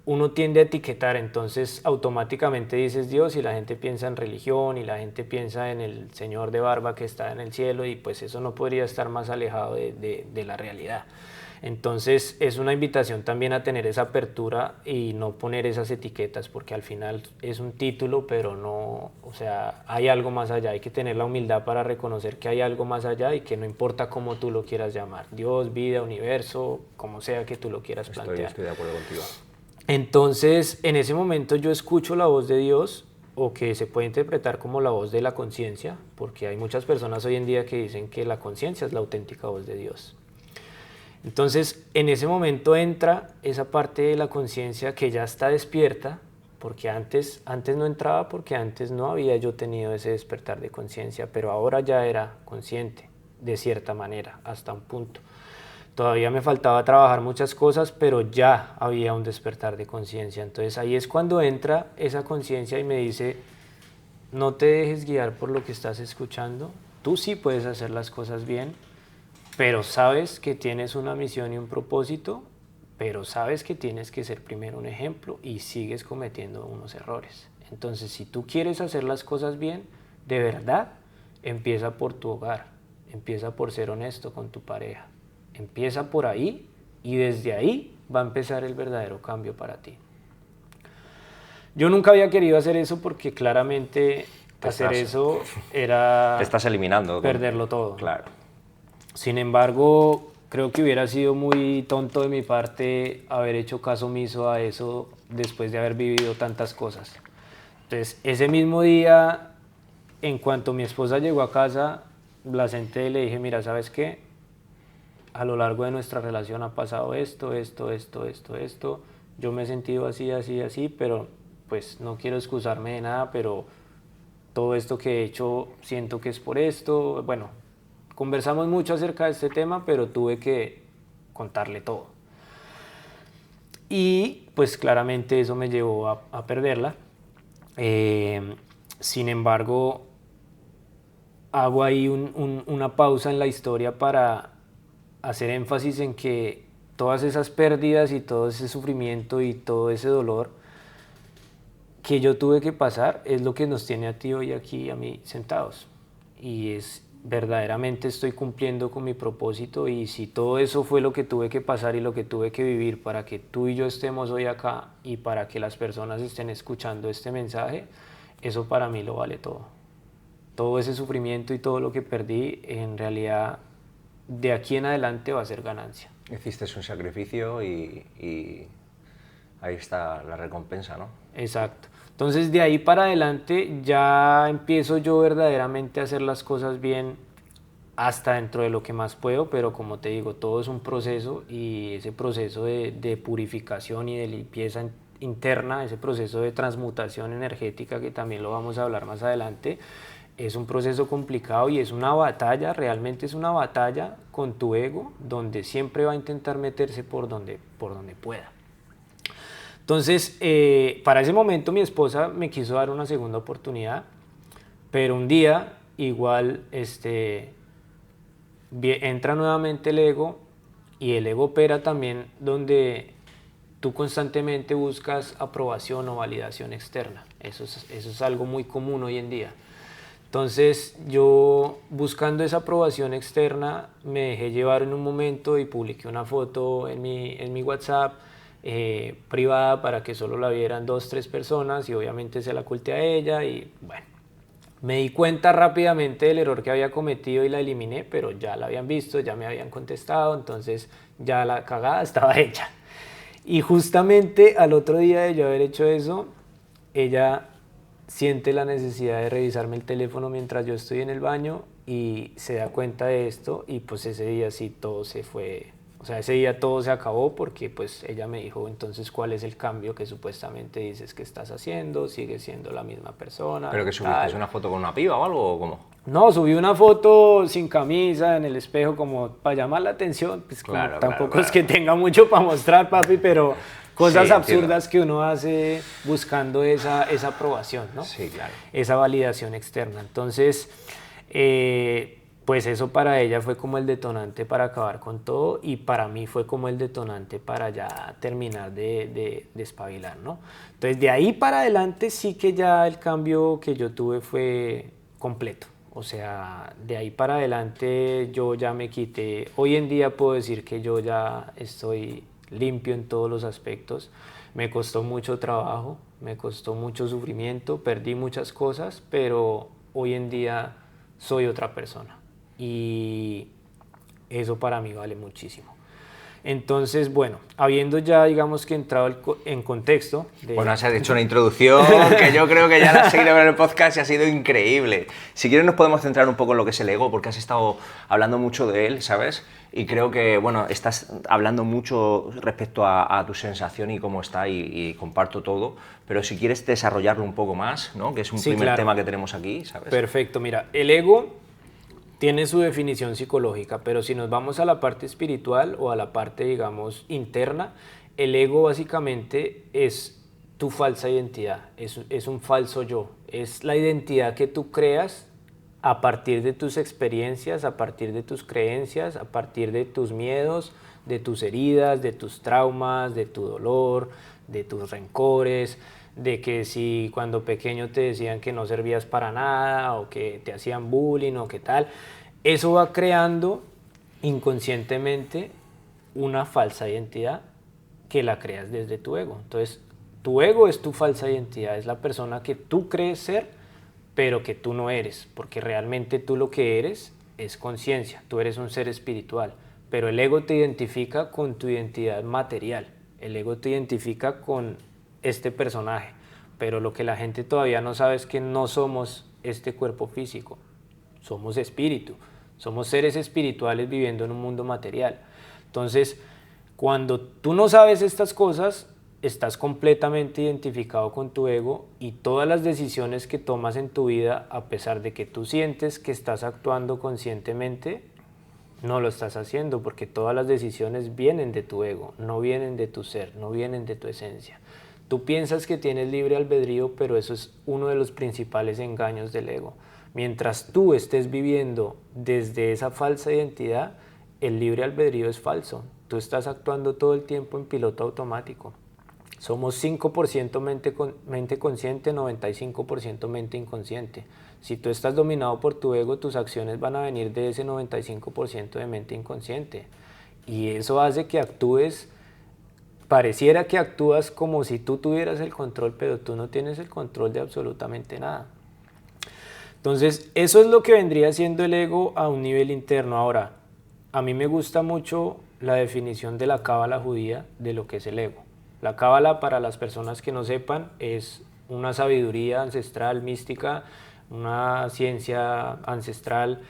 uno tiende a etiquetar, entonces automáticamente dices Dios y la gente piensa en religión y la gente piensa en el señor de barba que está en el cielo y pues eso no podría estar más alejado de la realidad. Entonces es una invitación también a tener esa apertura y no poner esas etiquetas porque al final es un título pero no, o sea, hay algo más allá, hay que tener la humildad para reconocer que hay algo más allá y que no importa cómo tú lo quieras llamar, Dios, vida, universo, como sea que tú lo quieras plantear. Estoy de acuerdo contigo. Entonces, en ese momento yo escucho la voz de Dios, o que se puede interpretar como la voz de la conciencia, porque hay muchas personas hoy en día que dicen que la conciencia es la auténtica voz de Dios. Entonces, en ese momento entra esa parte de la conciencia que ya está despierta, porque antes no entraba, porque antes no había yo tenido ese despertar de conciencia, pero ahora ya era consciente, de cierta manera, hasta un punto. Todavía me faltaba trabajar muchas cosas, pero ya había un despertar de conciencia. Entonces ahí es cuando entra esa conciencia y me dice, no te dejes guiar por lo que estás escuchando, tú sí puedes hacer las cosas bien, pero sabes que tienes una misión y un propósito, pero sabes que tienes que ser primero un ejemplo y sigues cometiendo unos errores. Entonces si tú quieres hacer las cosas bien, de verdad, empieza por tu hogar. empieza por ser honesto con tu pareja. Empieza por ahí y desde ahí va a empezar el verdadero cambio para ti. Yo nunca había querido hacer eso porque claramente eso era... Te estás eliminando. Perderlo todo. Claro. Sin embargo, creo que hubiera sido muy tonto de mi parte haber hecho caso omiso a eso después de haber vivido tantas cosas. Entonces, ese mismo día, en cuanto mi esposa llegó a casa, la senté y le dije, mira, ¿sabes qué? A lo largo de nuestra relación ha pasado esto. Yo me he sentido así, pero pues no quiero excusarme de nada, pero todo esto que he hecho siento que es por esto. Bueno, conversamos mucho acerca de este tema, pero tuve que contarle todo. Y pues claramente eso me llevó a perderla. Sin embargo, hago ahí una pausa en la historia para hacer énfasis en que todas esas pérdidas y todo ese sufrimiento y todo ese dolor que yo tuve que pasar es lo que nos tiene a ti hoy aquí, a mí, sentados. Y es verdaderamente estoy cumpliendo con mi propósito, y si todo eso fue lo que tuve que pasar y lo que tuve que vivir para que tú y yo estemos hoy acá y para que las personas estén escuchando este mensaje, eso para mí lo vale todo. Todo ese sufrimiento y todo lo que perdí, en realidad, de aquí en adelante va a ser ganancia. Hiciste un sacrificio y ahí está la recompensa, ¿no? Exacto. Entonces, de ahí para adelante ya empiezo yo verdaderamente a hacer las cosas bien hasta dentro de lo que más puedo, pero como te digo, todo es un proceso, y ese proceso de purificación y de limpieza interna, ese proceso de transmutación energética, que también lo vamos a hablar más adelante, es un proceso complicado y es una batalla, realmente es una batalla con tu ego, donde siempre va a intentar meterse por donde pueda. Entonces, para ese momento mi esposa me quiso dar una segunda oportunidad, pero un día igual entra nuevamente el ego, y el ego opera también donde tú constantemente buscas aprobación o validación externa. Eso es algo muy común hoy en día. Entonces, yo buscando esa aprobación externa me dejé llevar en un momento y publiqué una foto en mi WhatsApp, privada, para que solo la vieran 2 o 3 personas, y obviamente se la oculté a ella. Y bueno, me di cuenta rápidamente del error que había cometido y la eliminé, pero ya la habían visto, ya me habían contestado, entonces ya la cagada estaba hecha. Y justamente al otro día de yo haber hecho eso, ella siente la necesidad de revisarme el teléfono mientras yo estoy en el baño y se da cuenta de esto, y pues ese día sí todo se fue. O sea, ese día todo se acabó, porque pues ella me dijo, entonces, ¿cuál es el cambio que supuestamente dices que estás haciendo? ¿Sigues siendo la misma persona? ¿Pero que subiste? ¿Es una foto con una piba o algo, o cómo? No, subí una foto sin camisa en el espejo, como para llamar la atención. Pues claro, tampoco es que tenga mucho para mostrar, papi, pero cosas sí, absurdas que uno hace buscando esa aprobación, ¿no? Sí, claro. Esa validación externa. Entonces, pues eso para ella fue como el detonante para acabar con todo, y para mí fue como el detonante para ya terminar de espabilar, ¿no? Entonces, de ahí para adelante sí que ya el cambio que yo tuve fue completo. O sea, de ahí para adelante yo ya me quité. Hoy en día puedo decir que yo ya estoy limpio en todos los aspectos. Me costó mucho trabajo, me costó mucho sufrimiento, perdí muchas cosas, pero hoy en día soy otra persona, y eso para mí vale muchísimo. Entonces, bueno, habiendo ya, digamos, que entrado en contexto... Bueno, has hecho una introducción que yo creo que ya la has seguido en el podcast y ha sido increíble. Si quieres nos podemos centrar un poco en lo que es el ego, porque has estado hablando mucho de él, ¿sabes? Y creo que, bueno, estás hablando mucho respecto a tu sensación y cómo está, y comparto todo, pero si quieres desarrollarlo un poco más, ¿no? Que es un primer tema que tenemos aquí, ¿sabes? Perfecto, mira, el ego tiene su definición psicológica, pero si nos vamos a la parte espiritual o a la parte, digamos, interna, el ego básicamente es tu falsa identidad, es un falso yo, es la identidad que tú creas a partir de tus experiencias, a partir de tus creencias, a partir de tus miedos, de tus heridas, de tus traumas, de tu dolor, de tus rencores, de que si cuando pequeño te decían que no servías para nada, o que te hacían bullying o qué tal. eso va creando inconscientemente una falsa identidad que la creas desde tu ego. Entonces, tu ego es tu falsa identidad, es la persona que tú crees ser, pero que tú no eres, porque realmente tú lo que eres es conciencia, tú eres un ser espiritual, pero el ego te identifica con tu identidad material, el ego te identifica con este personaje, pero lo que la gente todavía no sabe es que no somos este cuerpo físico, somos espíritu, somos seres espirituales viviendo en un mundo material. Entonces, cuando tú no sabes estas cosas, estás completamente identificado con tu ego y todas las decisiones que tomas en tu vida, a pesar de que tú sientes que estás actuando conscientemente, no lo estás haciendo porque todas las decisiones vienen de tu ego, no vienen de tu ser, no vienen de tu esencia. Tú piensas que tienes libre albedrío, pero eso es uno de los principales engaños del ego. Mientras tú estés viviendo desde esa falsa identidad, el libre albedrío es falso. Tú estás actuando todo el tiempo en piloto automático. Somos 5% mente consciente, 95% mente inconsciente. Si tú estás dominado por tu ego, tus acciones van a venir de ese 95% de mente inconsciente. Y eso hace que actúes, pareciera que actúas como si tú tuvieras el control, pero tú no tienes el control de absolutamente nada. Entonces, eso es lo que vendría siendo el ego a un nivel interno. Ahora, a mí me gusta mucho la definición de la cábala judía de lo que es el ego. La cábala, para las personas que no sepan, es una sabiduría ancestral, mística, una ciencia ancestral,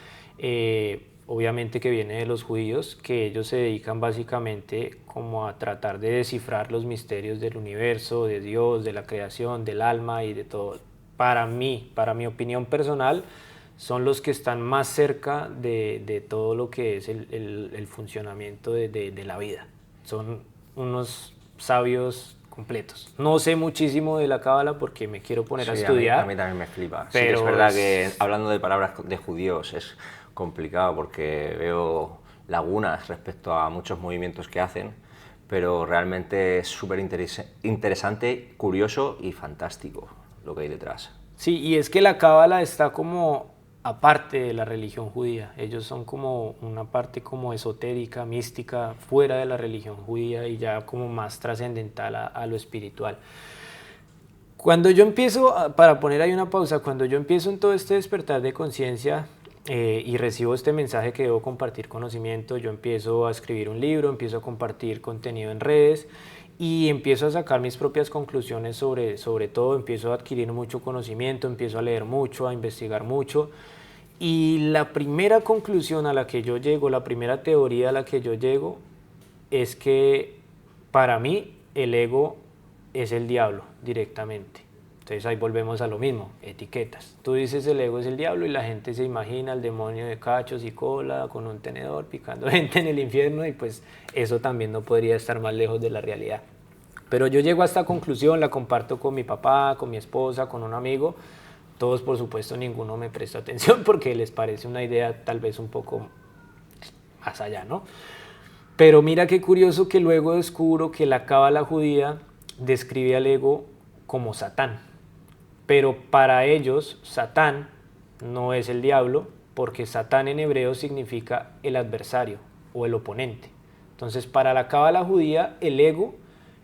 obviamente que viene de los judíos, que ellos se dedican básicamente como a tratar de descifrar los misterios del universo, de Dios, de la creación, del alma y de todo. Para mí, para mi opinión personal, son los que están más cerca de todo lo que es el funcionamiento de la vida. Son unos sabios completos. No sé muchísimo de la cábala porque me quiero poner a estudiar. A mí también me flipa. Pero sí que es verdad que hablando de palabras de judíos es complicado porque veo lagunas respecto a muchos movimientos que hacen, pero realmente es súper interesante, curioso y fantástico lo que hay detrás. Sí, y es que la cábala está como aparte de la religión judía. Ellos son como una parte como esotérica, mística, fuera de la religión judía y ya como más trascendental a lo espiritual. Cuando yo empiezo, para poner ahí una pausa, cuando yo empiezo en todo este despertar de conciencia y recibo este mensaje que debo compartir conocimiento, yo empiezo a escribir un libro, empiezo a compartir contenido en redes y empiezo a sacar mis propias conclusiones sobre todo, empiezo a adquirir mucho conocimiento, empiezo a leer mucho, a investigar mucho. Y la primera conclusión a la que yo llego, la primera teoría a la que yo llego, es que para mí el ego es el diablo directamente. Entonces ahí volvemos a lo mismo, etiquetas. Tú dices el ego es el diablo y la gente se imagina al demonio de cachos y cola con un tenedor picando gente en el infierno y pues eso también no podría estar más lejos de la realidad. Pero yo llego a esta conclusión, la comparto con mi papá, con mi esposa, con un amigo. Todos, por supuesto, ninguno me presta atención porque les parece una idea tal vez un poco más allá, ¿no? Pero mira qué curioso que luego descubro que la cábala judía describe al ego como Satán. Pero para ellos, Satán no es el diablo, porque Satán en hebreo significa el adversario o el oponente. Entonces, para la cábala judía, el ego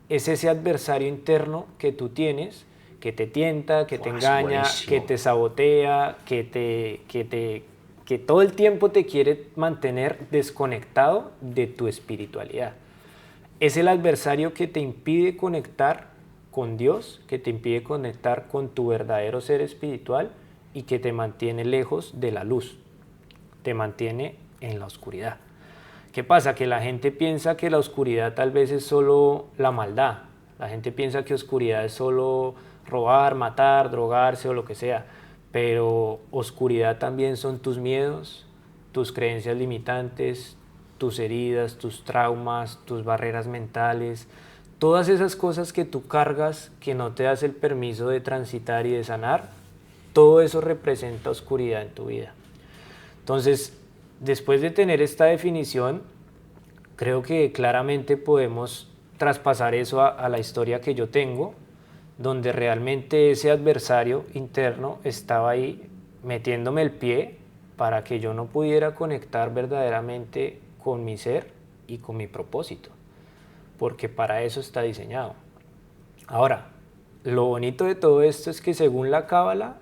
es ese adversario interno que tú tienes, que te tienta, que te engaña, que te sabotea, que todo el tiempo te quiere mantener desconectado de tu espiritualidad. Es el adversario que te impide conectar con Dios, que te impide conectar con tu verdadero ser espiritual y que te mantiene lejos de la luz, te mantiene en la oscuridad. ¿Qué pasa? Que la gente piensa que la oscuridad tal vez es solo la maldad, la gente piensa que oscuridad es solo robar, matar, drogarse o lo que sea, pero oscuridad también son tus miedos, tus creencias limitantes, tus heridas, tus traumas, tus barreras mentales, todas esas cosas que tú cargas que no te das el permiso de transitar y de sanar, todo eso representa oscuridad en tu vida. Entonces, después de tener esta definición, creo que claramente podemos traspasar eso a la historia que yo tengo, donde realmente ese adversario interno estaba ahí metiéndome el pie para que yo no pudiera conectar verdaderamente con mi ser y con mi propósito, porque para eso está diseñado. Ahora, lo bonito de todo esto es que según la Cábala,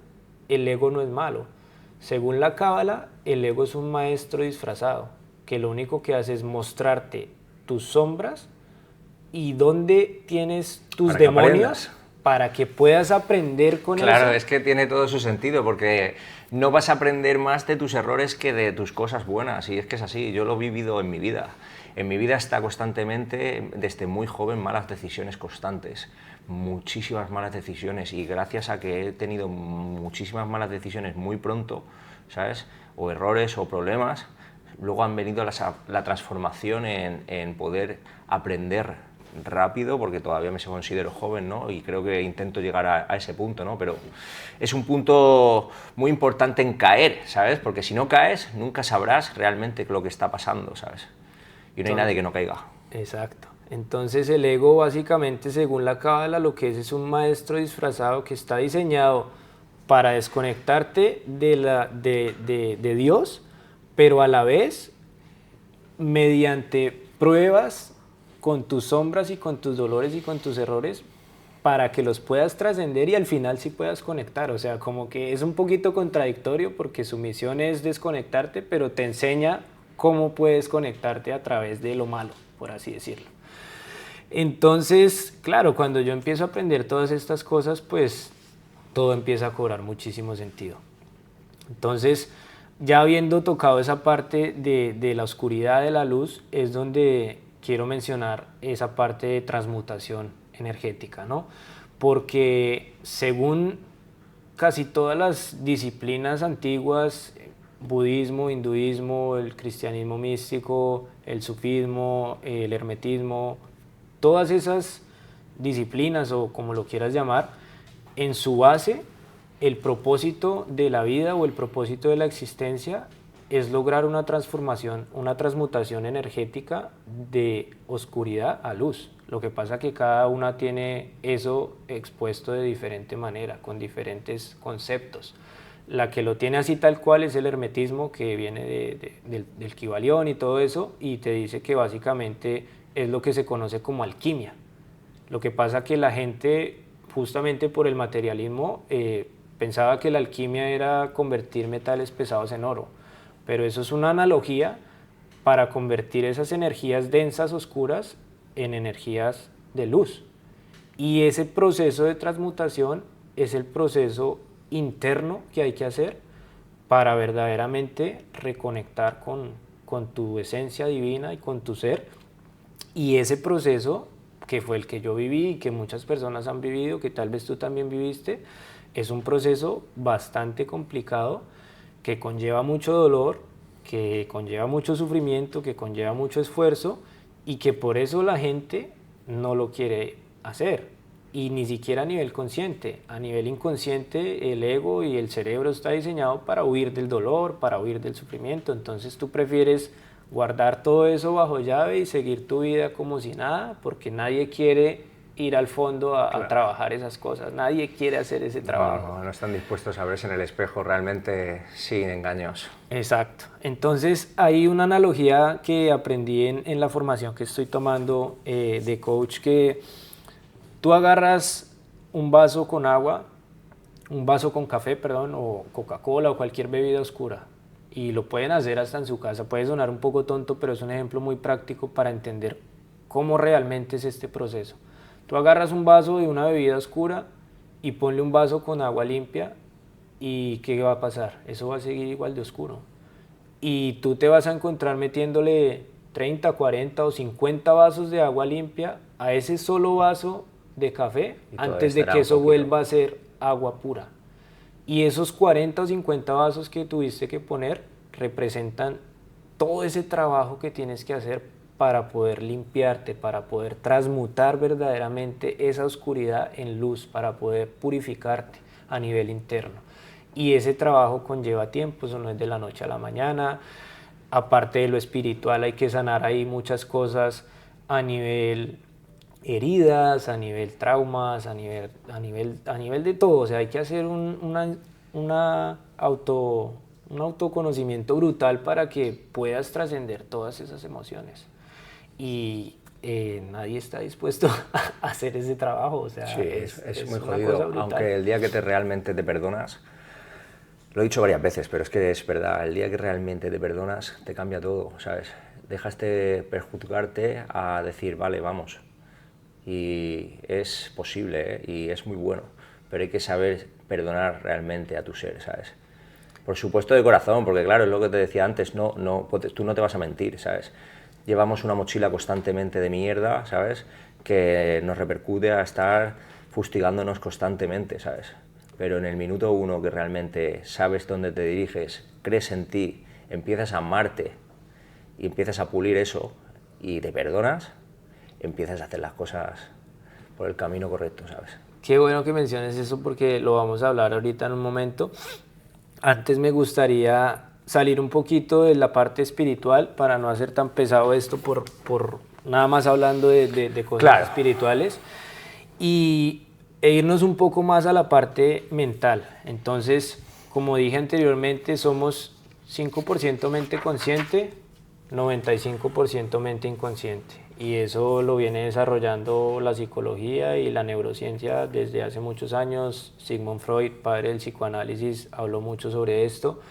el ego no es malo. Según la Cábala, el ego es un maestro disfrazado, que lo único que hace es mostrarte tus sombras y dónde tienes tus demonios para que puedas aprender con eso. Claro, es que tiene todo su sentido, porque no vas a aprender más de tus errores que de tus cosas buenas, y es que es así, yo lo he vivido en mi vida. En mi vida está constantemente, desde muy joven, malas decisiones constantes, muchísimas malas decisiones, y gracias a que he tenido muchísimas malas decisiones muy pronto, ¿sabes? O errores o problemas, luego han venido la transformación en poder aprender rápido, porque todavía me considero joven, ¿no? Y creo que intento llegar a ese punto, ¿no? Pero es un punto muy importante en caer, ¿sabes? Porque si no caes, nunca sabrás realmente lo que está pasando, ¿sabes? Y no hay nadie que no caiga. Exacto. Entonces el ego básicamente, según la Cábala, lo que es un maestro disfrazado que está diseñado para desconectarte de Dios, pero a la vez mediante pruebas con tus sombras y con tus dolores y con tus errores para que los puedas trascender y al final sí puedas conectar. O sea, como que es un poquito contradictorio porque su misión es desconectarte, pero te enseña cómo puedes conectarte a través de lo malo, por así decirlo. Entonces, claro, cuando yo empiezo a aprender todas estas cosas, pues todo empieza a cobrar muchísimo sentido. Entonces, ya habiendo tocado esa parte de la oscuridad de la luz, es donde quiero mencionar esa parte de transmutación energética, ¿no? Porque según casi todas las disciplinas antiguas, budismo, hinduismo, el cristianismo místico, el sufismo, el hermetismo, todas esas disciplinas o como lo quieras llamar, en su base el propósito de la vida o el propósito de la existencia es lograr una transformación, una transmutación energética de oscuridad a luz. Lo que pasa es que cada una tiene eso expuesto de diferente manera, con diferentes conceptos. La que lo tiene así tal cual es el hermetismo, que viene del Kybalión y todo eso, y te dice que básicamente es lo que se conoce como alquimia. Lo que pasa es que la gente, justamente por el materialismo, pensaba que la alquimia era convertir metales pesados en oro, pero eso es una analogía para convertir esas energías densas, oscuras, en energías de luz. Y ese proceso de transmutación es el proceso interno que hay que hacer para verdaderamente reconectar con tu esencia divina y con tu ser. Y ese proceso, que fue el que yo viví y que muchas personas han vivido, que tal vez tú también viviste, es un proceso bastante complicado que conlleva mucho dolor, que conlleva mucho sufrimiento, que conlleva mucho esfuerzo y que por eso la gente no lo quiere hacer. Y ni siquiera a nivel consciente. A nivel inconsciente el ego y el cerebro está diseñado para huir del dolor, para huir del sufrimiento. Entonces tú prefieres guardar todo eso bajo llave y seguir tu vida como si nada, porque nadie quiere ir al fondo a trabajar esas cosas. Nadie quiere hacer ese trabajo. No están dispuestos a verse en el espejo realmente sin engaños. Exacto. Entonces hay una analogía que aprendí en la formación que estoy tomando de coach, que tú agarras un vaso con agua, un vaso con café, perdón, o Coca-Cola o cualquier bebida oscura, y lo pueden hacer hasta en su casa. Puede sonar un poco tonto, pero es un ejemplo muy práctico para entender cómo realmente es este proceso. Tú agarras un vaso de una bebida oscura y ponle un vaso con agua limpia, ¿y qué va a pasar? Eso va a seguir igual de oscuro. Y tú te vas a encontrar metiéndole 30, 40 o 50 vasos de agua limpia a ese solo vaso de café antes de que eso vuelva a ser agua pura. Y esos 40 o 50 vasos que tuviste que poner representan todo ese trabajo que tienes que hacer para poder limpiarte, para poder transmutar verdaderamente esa oscuridad en luz, para poder purificarte a nivel interno. Y ese trabajo conlleva tiempo, eso no es de la noche a la mañana. Aparte de lo espiritual, hay que sanar ahí muchas cosas a nivel heridas, a nivel traumas, a nivel de todo. O sea, hay que hacer una un autoconocimiento brutal para que puedas trascender todas esas emociones. Y nadie está dispuesto a hacer ese trabajo, o sea, sí, es muy una jodido, cosa brutal. aunque el día que realmente te perdonas, lo he dicho varias veces, pero es que es verdad, el día que realmente te perdonas te cambia todo, ¿sabes? Dejas de perjudicarte a decir, vale, vamos. Y es posible, ¿eh? Y es muy bueno, pero hay que saber perdonar realmente a tu ser, ¿sabes? Por supuesto de corazón, porque claro, es lo que te decía antes, tú no te vas a mentir, ¿sabes? Llevamos una mochila constantemente de mierda, ¿sabes? Que nos repercute a estar fustigándonos constantemente, ¿sabes? Pero en el minuto uno que realmente sabes dónde te diriges, crees en ti, empiezas a amarte y empiezas a pulir eso y te perdonas, empiezas a hacer las cosas por el camino correcto, ¿sabes? Qué bueno que menciones eso porque lo vamos a hablar ahorita en un momento. Antes me gustaría salir un poquito de la parte espiritual para no hacer tan pesado esto por nada más hablando de cosas Claro. espirituales e irnos un poco más a la parte mental. Entonces, como dije anteriormente, somos 5% mente consciente, 95% mente inconsciente. Y eso lo viene desarrollando la psicología y la neurociencia desde hace muchos años. Sigmund Freud, padre del psicoanálisis, habló mucho sobre esto.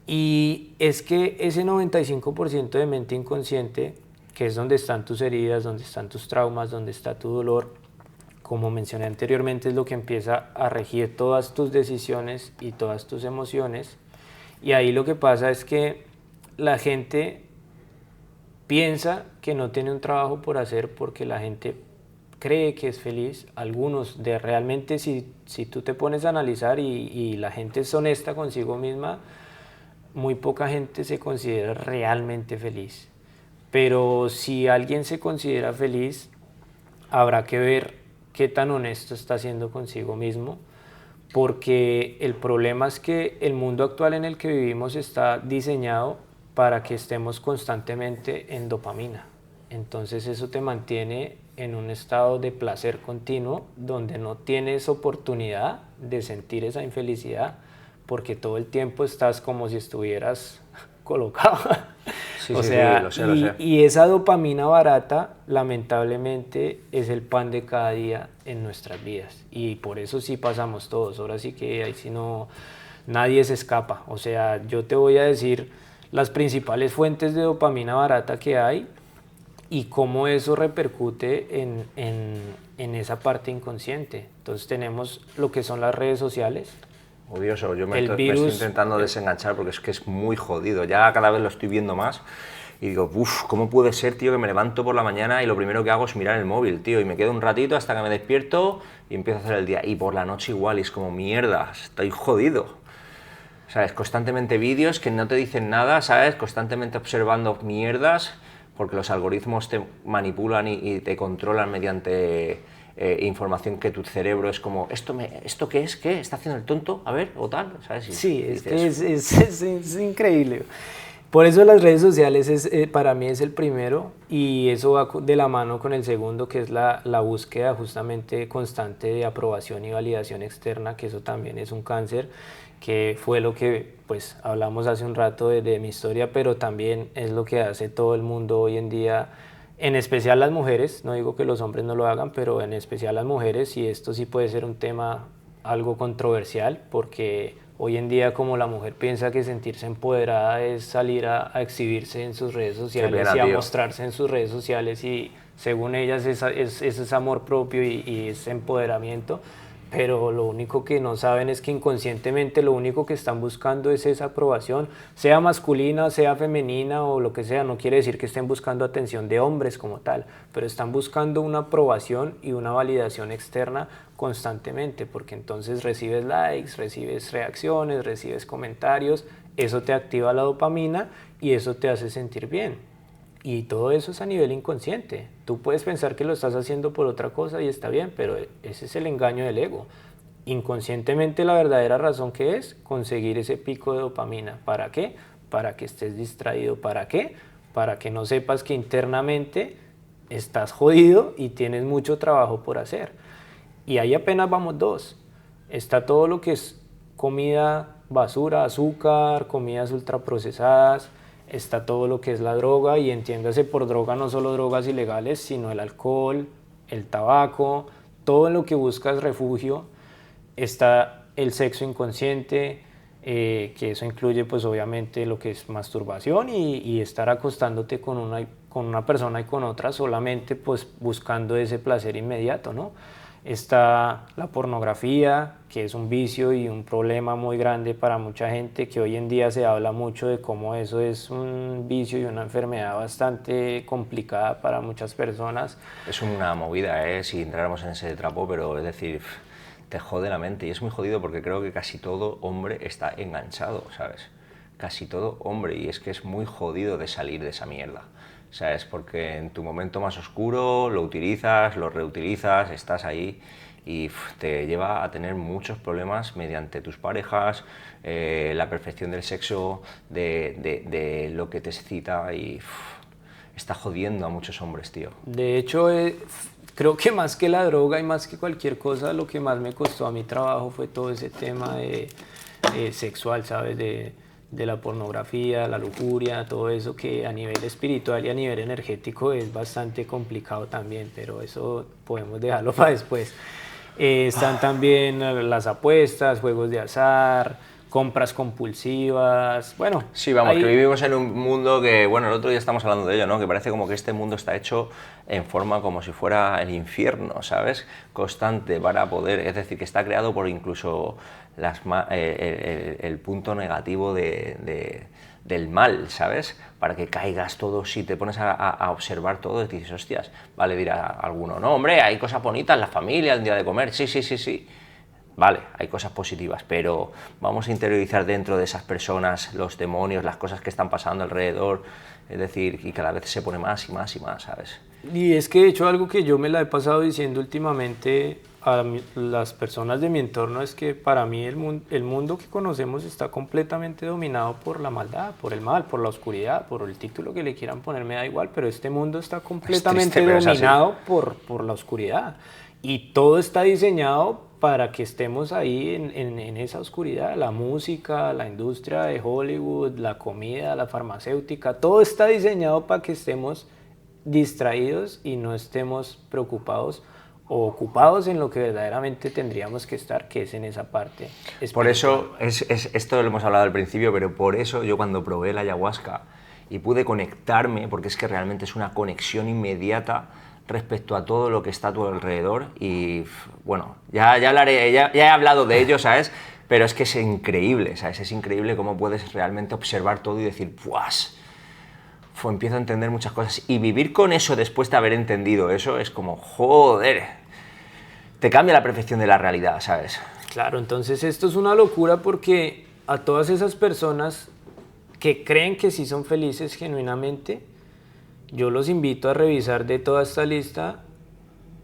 Y es que ese 95% de mente inconsciente, que es donde están tus heridas, donde están tus traumas, donde está tu dolor, como mencioné anteriormente, es lo que empieza a regir todas tus decisiones y todas tus emociones. Y ahí lo que pasa es que la gente piensa que no tiene un trabajo por hacer porque la gente cree que es feliz. Algunos de realmente si tú te pones a analizar y la gente es honesta consigo misma, muy poca gente se considera realmente feliz. Pero si alguien se considera feliz, habrá que ver qué tan honesto está siendo consigo mismo, porque el problema es que el mundo actual en el que vivimos está diseñado para que estemos constantemente en dopamina. Entonces eso te mantiene en un estado de placer continuo donde no tienes oportunidad de sentir esa infelicidad porque todo el tiempo estás como si estuvieras colocado. Sí, O sí, sea, sí, lo sé. y esa dopamina barata, lamentablemente, es el pan de cada día en nuestras vidas. Y por eso sí pasamos todos. Ahora sí que ahí sí no, nadie se escapa. O sea, yo te voy a decir las principales fuentes de dopamina barata que hay y cómo eso repercute en esa parte inconsciente. Entonces tenemos lo que son las redes sociales. Odioso, yo me El estoy virus, intentando desenganchar porque es que es muy jodido, ya cada vez lo estoy viendo más y digo, uff, ¿cómo puede ser, tío, que me levanto por la mañana y lo primero que hago es mirar el móvil, tío, y me quedo un ratito hasta que me despierto y empiezo a hacer el día, y por la noche igual, y es como, mierda, estoy jodido, ¿sabes? Constantemente vídeos que no te dicen nada, ¿sabes? Constantemente observando mierdas porque los algoritmos te manipulan y te controlan mediante información que tu cerebro es como, ¿esto qué es? ¿Qué? ¿Está haciendo el tonto? A ver, o tal, ¿sabes? Y sí, es que dices, es increíble. Por eso las redes sociales para mí es el primero y eso va de la mano con el segundo, que es la búsqueda justamente constante de aprobación y validación externa, que eso también es un cáncer, que fue lo que pues hablamos hace un rato de mi historia, pero también es lo que hace todo el mundo hoy en día, en especial las mujeres. No digo que los hombres no lo hagan, pero en especial las mujeres, y esto sí puede ser un tema algo controversial, porque hoy en día como la mujer piensa que sentirse empoderada es salir a exhibirse en sus redes sociales pena, y a tío. mostrarse en sus redes sociales, y según ellas es amor propio y es empoderamiento, pero lo único que no saben es que inconscientemente lo único que están buscando es esa aprobación, sea masculina, sea femenina o lo que sea. No quiere decir que estén buscando atención de hombres como tal, pero están buscando una aprobación y una validación externa constantemente, porque entonces recibes likes, recibes reacciones, recibes comentarios, eso te activa la dopamina y eso te hace sentir bien. Y todo eso es a nivel inconsciente. Tú puedes pensar que lo estás haciendo por otra cosa y está bien, pero ese es el engaño del ego. Inconscientemente la verdadera razón que es conseguir ese pico de dopamina. ¿Para qué? Para que estés distraído. ¿Para qué? Para que no sepas que internamente estás jodido y tienes mucho trabajo por hacer. Y ahí apenas vamos dos. Está todo lo que es comida basura, azúcar, comidas ultraprocesadas, está todo lo que es la droga, y entiéndase por droga no solo drogas ilegales, sino el alcohol, el tabaco, todo en lo que buscas refugio. Está el sexo inconsciente, que eso incluye pues obviamente lo que es masturbación y estar acostándote con una persona y con otra solamente pues buscando ese placer inmediato, ¿no? Está la pornografía, que es un vicio y un problema muy grande para mucha gente, que hoy en día se habla mucho de cómo eso es un vicio y una enfermedad bastante complicada para muchas personas. Es una movida, si entráramos en ese trapo, pero es decir, te jode la mente, y es muy jodido porque creo que casi todo hombre está enganchado, ¿sabes? Casi todo hombre, y es que es muy jodido de salir de esa mierda. ¿Sabes? Porque en tu momento más oscuro lo utilizas, lo reutilizas, estás ahí y te lleva a tener muchos problemas mediante tus parejas, la perfección del sexo, de lo que te excita, y está jodiendo a muchos hombres, tío. De hecho, creo que más que la droga y más que cualquier cosa, lo que más me costó a mi trabajo fue todo ese tema sexual, ¿sabes? De la pornografía, la lujuria, todo eso que a nivel espiritual y a nivel energético es bastante complicado también, pero eso podemos dejarlo para después. Están también las apuestas, juegos de azar, compras compulsivas, bueno. Sí, vamos, que vivimos en un mundo que, bueno, el otro día estamos hablando de ello, ¿no? Que parece como que este mundo está hecho en forma como si fuera el infierno, ¿sabes? Constante para poder, es decir, que está creado por incluso el punto negativo del mal, ¿sabes? Para que caigas todo, si te pones a observar todo y dices, hostias, vale, dirá alguno, no, hombre, hay cosas bonitas, la familia, el día de comer, sí. Vale, hay cosas positivas, pero vamos a interiorizar dentro de esas personas los demonios, las cosas que están pasando alrededor, es decir, y cada vez se pone más y más y más, ¿sabes? Y es que de hecho algo que yo me la he pasado diciendo últimamente a las personas de mi entorno es que para mí el mundo que conocemos está completamente dominado por la maldad, por el mal, por la oscuridad, por el título que le quieran poner, me da igual, pero este mundo está completamente dominado por la oscuridad, y todo está diseñado para que estemos ahí en esa oscuridad. La música, la industria de Hollywood, la comida, la farmacéutica, todo está diseñado para que estemos distraídos y no estemos preocupados o ocupados en lo que verdaderamente tendríamos que estar, que es en esa parte espiritual. Por eso, esto lo hemos hablado al principio, pero por eso yo cuando probé la ayahuasca y pude conectarme, porque es que realmente es una conexión inmediata respecto a todo lo que está a tu alrededor, y bueno, ya hablaré, ya he hablado de ello, ¿sabes? Pero es que es increíble, ¿sabes? Es increíble cómo puedes realmente observar todo y decir, ¡puas! Empiezo a entender muchas cosas, y vivir con eso después de haber entendido eso es como, joder, te cambia la percepción de la realidad, ¿sabes? Claro, entonces esto es una locura, porque a todas esas personas que creen que sí son felices genuinamente, yo los invito a revisar de toda esta lista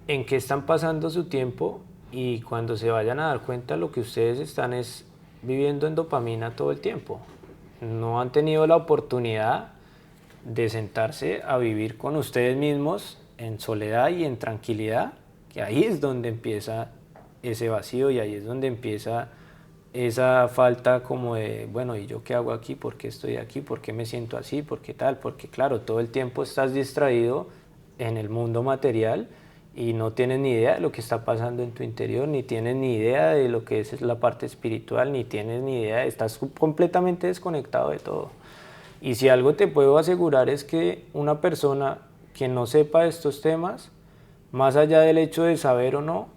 en qué están pasando su tiempo, y cuando se vayan a dar cuenta lo que ustedes están es viviendo en dopamina todo el tiempo. No han tenido la oportunidad de sentarse a vivir con ustedes mismos en soledad y en tranquilidad, que ahí es donde empieza ese vacío, y ahí es donde empieza esa falta como de, bueno, ¿y yo qué hago aquí? ¿Por qué estoy aquí? ¿Por qué me siento así? ¿Por qué tal? Porque claro, todo el tiempo estás distraído en el mundo material y no tienes ni idea de lo que está pasando en tu interior, ni tienes ni idea de lo que es la parte espiritual, ni tienes ni idea, estás completamente desconectado de todo. Y si algo te puedo asegurar es que una persona que no sepa estos temas, más allá del hecho de saber o no,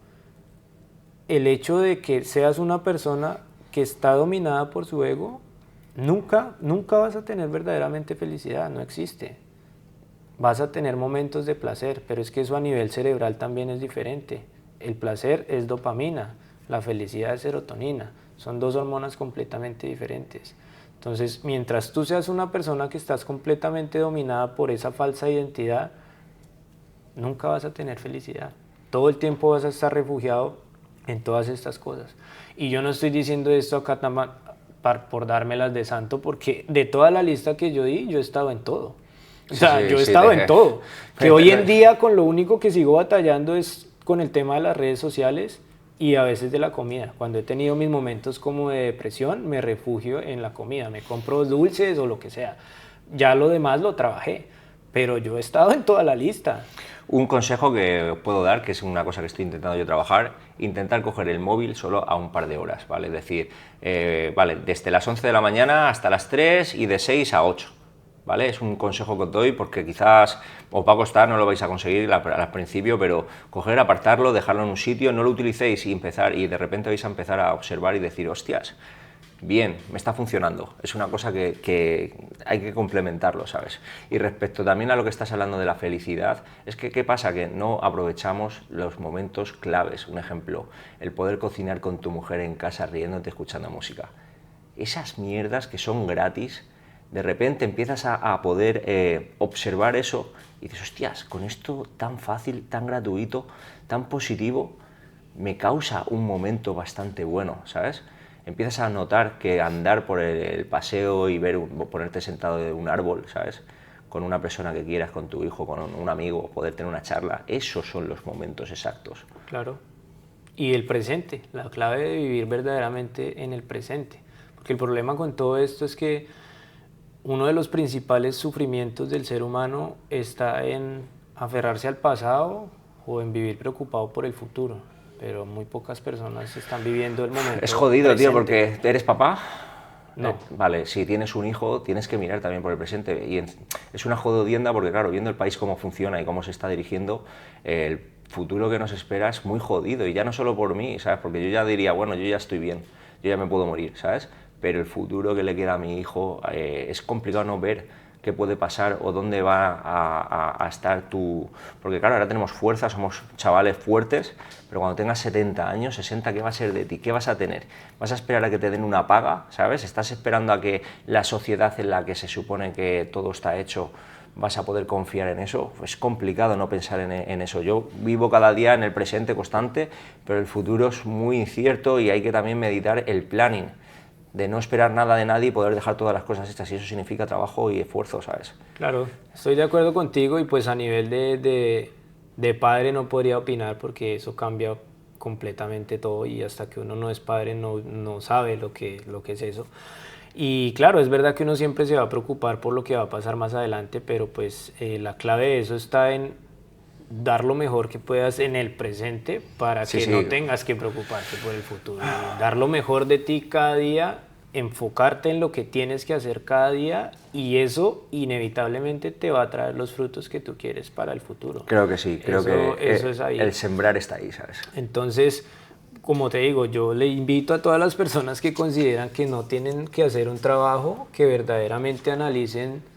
el hecho de que seas una persona que está dominada por su ego, nunca vas a tener verdaderamente felicidad, no existe. Vas a tener momentos de placer, pero es que eso a nivel cerebral también es diferente. El placer es dopamina, la felicidad es serotonina, son dos hormonas completamente diferentes. Entonces, mientras tú seas una persona que estás completamente dominada por esa falsa identidad, nunca vas a tener felicidad. Todo el tiempo vas a estar refugiado en todas estas cosas. Y yo no estoy diciendo esto acá por dármelas de santo, porque de toda la lista que yo di, yo he estado en todo. O sea, yo he estado en todo. Que hoy en día con lo único que sigo batallando es con el tema de las redes sociales, y a veces de la comida. Cuando he tenido mis momentos como de depresión, me refugio en la comida, me compro dulces o lo que sea. Ya lo demás lo trabajé, pero yo he estado en toda la lista. Un consejo que puedo dar, que es una cosa que estoy intentando yo trabajar, intentar coger el móvil solo a un par de horas, ¿vale? Es decir, vale, desde las 11 de la mañana hasta las 3 y de 6 a 8, ¿vale? Es un consejo que os doy porque quizás os va a costar, no lo vais a conseguir al principio, pero coger, apartarlo, dejarlo en un sitio, no lo utilicéis y de repente vais a empezar a observar y decir, hostias, bien, me está funcionando. Es una cosa que hay que complementarlo, ¿sabes? Y respecto también a lo que estás hablando de la felicidad, es que ¿qué pasa? Que no aprovechamos los momentos claves. Un ejemplo, el poder cocinar con tu mujer en casa riéndote, escuchando música. Esas mierdas que son gratis, de repente empiezas a poder observar eso y dices, hostias, con esto tan fácil, tan gratuito, tan positivo, me causa un momento bastante bueno, ¿sabes? Empiezas a notar que andar por el paseo y ponerte sentado de un árbol, ¿sabes? Con una persona que quieras, con tu hijo, con un amigo, poder tener una charla, esos son los momentos exactos. Claro. Y el presente, la clave de vivir verdaderamente en el presente. Porque el problema con todo esto es que uno de los principales sufrimientos del ser humano está en aferrarse al pasado o en vivir preocupado por el futuro. Pero muy pocas personas están viviendo el momento Es jodido, presente. tío, porque ¿eres papá? No. Vale, si tienes un hijo, tienes que mirar también por el presente. Y es una jodienda porque, claro, viendo el país cómo funciona y cómo se está dirigiendo, el futuro que nos espera es muy jodido. Y ya no solo por mí, ¿sabes? Porque yo ya diría, bueno, yo ya estoy bien, yo ya me puedo morir, ¿sabes? Pero el futuro que le queda a mi hijo es complicado no ver qué puede pasar o dónde va a estar tu... Porque claro, ahora tenemos fuerza, somos chavales fuertes, pero cuando tengas 70 años, 60, ¿qué va a ser de ti? ¿Qué vas a tener? ¿Vas a esperar a que te den una paga, ¿sabes? ¿Estás esperando a que la sociedad en la que se supone que todo está hecho vas a poder confiar en eso? Es complicado no pensar en eso. Yo vivo cada día en el presente constante, pero el futuro es muy incierto y hay que también meditar el planning, de no esperar nada de nadie y poder dejar todas las cosas hechas, y eso significa trabajo y esfuerzo, ¿sabes? Claro, estoy de acuerdo contigo y pues a nivel de padre no podría opinar porque eso cambia completamente todo y hasta que uno no es padre no sabe lo que es eso. Y claro, es verdad que uno siempre se va a preocupar por lo que va a pasar más adelante, pero pues la clave de eso está en dar lo mejor que puedas en el presente para que no tengas que preocuparte por el futuro. Dar lo mejor de ti cada día, enfocarte en lo que tienes que hacer cada día y eso inevitablemente te va a traer los frutos que tú quieres para el futuro. Creo que sí, creo que eso es ahí. El sembrar está ahí, ¿sabes? Entonces, como te digo, yo le invito a todas las personas que consideran que no tienen que hacer un trabajo, que verdaderamente analicen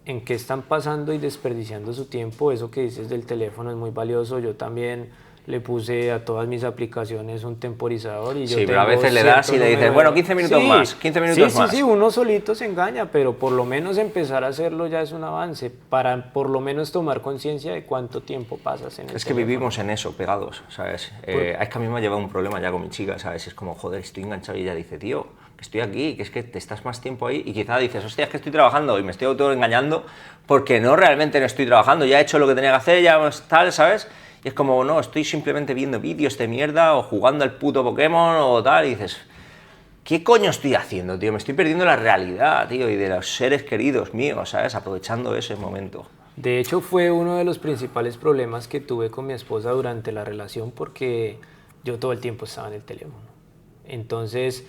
en qué están pasando y desperdiciando su tiempo. Eso que dices del teléfono es muy valioso. Yo también le puse a todas mis aplicaciones un temporizador. Y yo pero a veces le das y le dices, bueno, 15 minutos más, 15 minutos más. Sí, uno solito se engaña, pero por lo menos empezar a hacerlo ya es un avance, para por lo menos tomar conciencia de cuánto tiempo pasas en el Es que teléfono. vivimos en eso, pegados, ¿sabes? Es que a mí me ha llevado un problema ya con mi chica, ¿sabes? Es como, joder, estoy enganchado y ella dice, tío, que estoy aquí, que es que te estás más tiempo ahí y quizá dices, hostia, es que estoy trabajando y me estoy autoengañando porque no realmente no estoy trabajando, ya he hecho lo que tenía que hacer, ya tal, ¿sabes? Y es como, no, estoy simplemente viendo vídeos de mierda o jugando al puto Pokémon o tal, y dices, ¿qué coño estoy haciendo, tío? Me estoy perdiendo la realidad, tío, y de los seres queridos míos, ¿sabes? Aprovechando ese momento. De hecho, fue uno de los principales problemas que tuve con mi esposa durante la relación porque yo todo el tiempo estaba en el teléfono. Entonces,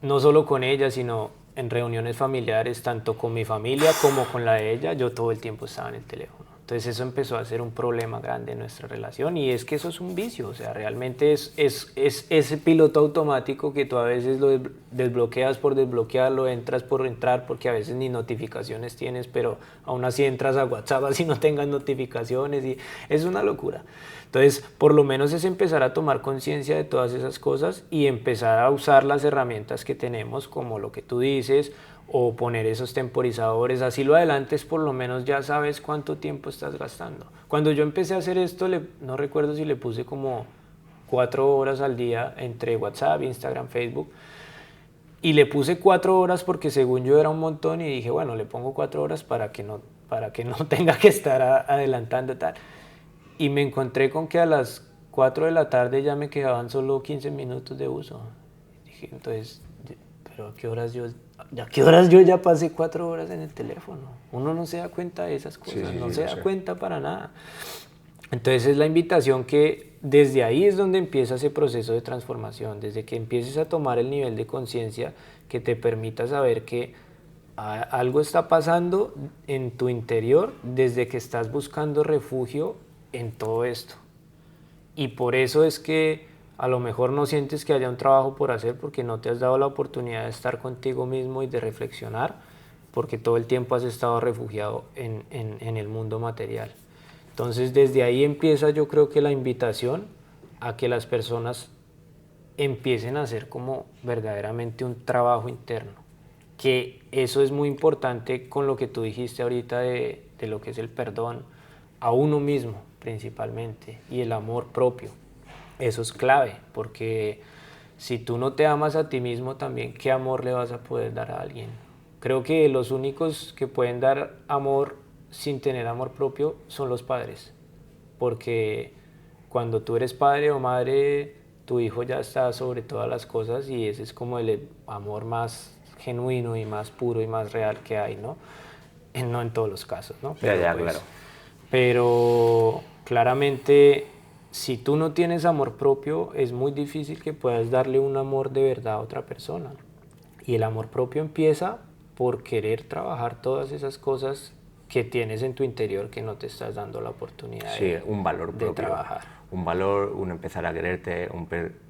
no solo con ella, sino en reuniones familiares, tanto con mi familia como con la de ella, yo todo el tiempo estaba en el teléfono. Entonces eso empezó a ser un problema grande en nuestra relación y es que eso es un vicio, o sea, realmente es ese piloto automático que tú a veces lo desbloqueas por desbloquearlo, entras por entrar porque a veces ni notificaciones tienes, pero aún así entras a WhatsApp así no tengas notificaciones y es una locura. Entonces, por lo menos es empezar a tomar conciencia de todas esas cosas y empezar a usar las herramientas que tenemos como lo que tú dices, o poner esos temporizadores, así lo adelantes, por lo menos ya sabes cuánto tiempo estás gastando. Cuando yo empecé a hacer esto, no recuerdo si le puse como 4 horas al día entre WhatsApp, Instagram, Facebook, y le puse 4 horas porque según yo era un montón y dije, bueno, le pongo 4 horas para que no tenga que estar adelantando tal. Y me encontré con que a las 4 de la tarde ya me quedaban solo 15 minutos de uso. Dije, entonces, pero ¿a qué horas yo ya pasé 4 horas en el teléfono? Uno no se da cuenta de esas cosas, no se da cuenta para nada. Entonces es la invitación que desde ahí es donde empieza ese proceso de transformación, desde que empieces a tomar el nivel de conciencia que te permita saber que algo está pasando en tu interior desde que estás buscando refugio en todo esto. Y por eso es que a lo mejor no sientes que haya un trabajo por hacer porque no te has dado la oportunidad de estar contigo mismo y de reflexionar, porque todo el tiempo has estado refugiado en el mundo material. Entonces desde ahí empieza, yo creo que la invitación a que las personas empiecen a hacer como verdaderamente un trabajo interno, que eso es muy importante con lo que tú dijiste ahorita de lo que es el perdón a uno mismo principalmente y el amor propio. Eso es clave, porque si tú no te amas a ti mismo también, ¿qué amor le vas a poder dar a alguien? Creo que los únicos que pueden dar amor sin tener amor propio son los padres, porque cuando tú eres padre o madre, tu hijo ya está sobre todas las cosas y ese es como el amor más genuino y más puro y más real que hay, ¿no? No en todos los casos, ¿no? Pero, claro. Pero claramente, si tú no tienes amor propio, es muy difícil que puedas darle un amor de verdad a otra persona. Y el amor propio empieza por querer trabajar todas esas cosas que tienes en tu interior que no te estás dando la oportunidad un valor propio, de trabajar. Un valor, un empezar a quererte,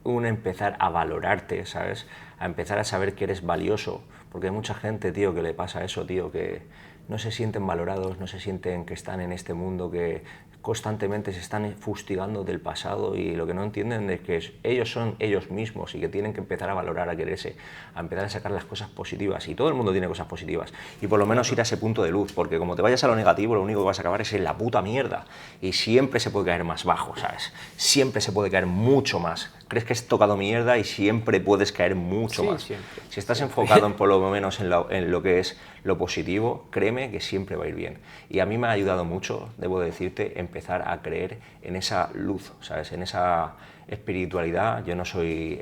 un empezar a valorarte, ¿sabes? A empezar a saber que eres valioso, porque hay mucha gente, tío, que le pasa eso, tío, que no se sienten valorados, no se sienten que están en este mundo, que constantemente se están fustigando del pasado y lo que no entienden es que ellos son ellos mismos y que tienen que empezar a valorar, a quererse, a empezar a sacar las cosas positivas, y todo el mundo tiene cosas positivas, y por lo menos ir a ese punto de luz, porque como te vayas a lo negativo, lo único que vas a acabar es en la puta mierda, y siempre se puede caer más bajo, ¿sabes? Siempre se puede caer mucho más. Crees que has tocado mierda y siempre puedes caer mucho más. Siempre. Si estás enfocado por lo menos en lo que es lo positivo, créeme que siempre va a ir bien. Y a mí me ha ayudado mucho, debo decirte, empezar a creer en esa luz, ¿sabes? En esa espiritualidad. Yo no soy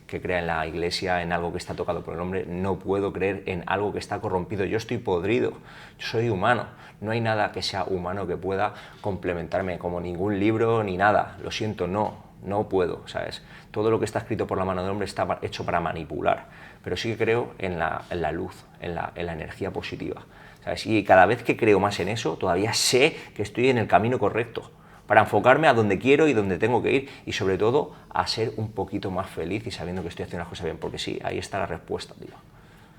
que crea en la iglesia, en algo que está tocado por el hombre. No puedo creer en algo que está corrompido. Yo estoy podrido, yo soy humano. No hay nada que sea humano que pueda complementarme, como ningún libro ni nada. Lo siento, no puedo, ¿sabes? Todo lo que está escrito por la mano del hombre está hecho para manipular, pero sí que creo en la luz, en la energía positiva, ¿sabes? Y cada vez que creo más en eso, todavía sé que estoy en el camino correcto para enfocarme a donde quiero y donde tengo que ir, y sobre todo a ser un poquito más feliz y sabiendo que estoy haciendo las cosas bien, porque sí, ahí está la respuesta, tío.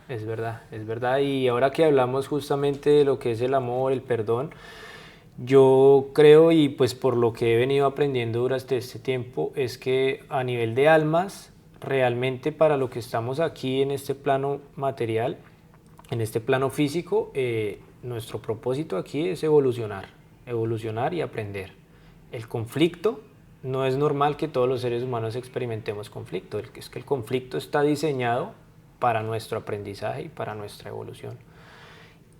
Es verdad, y ahora que hablamos justamente de lo que es el amor, el perdón, yo creo, y pues por lo que he venido aprendiendo durante este tiempo, es que a nivel de almas, realmente para lo que estamos aquí en este plano material, en este plano físico, nuestro propósito aquí es evolucionar y aprender. El conflicto, no es normal que todos los seres humanos experimentemos conflicto, es que el conflicto está diseñado para nuestro aprendizaje y para nuestra evolución.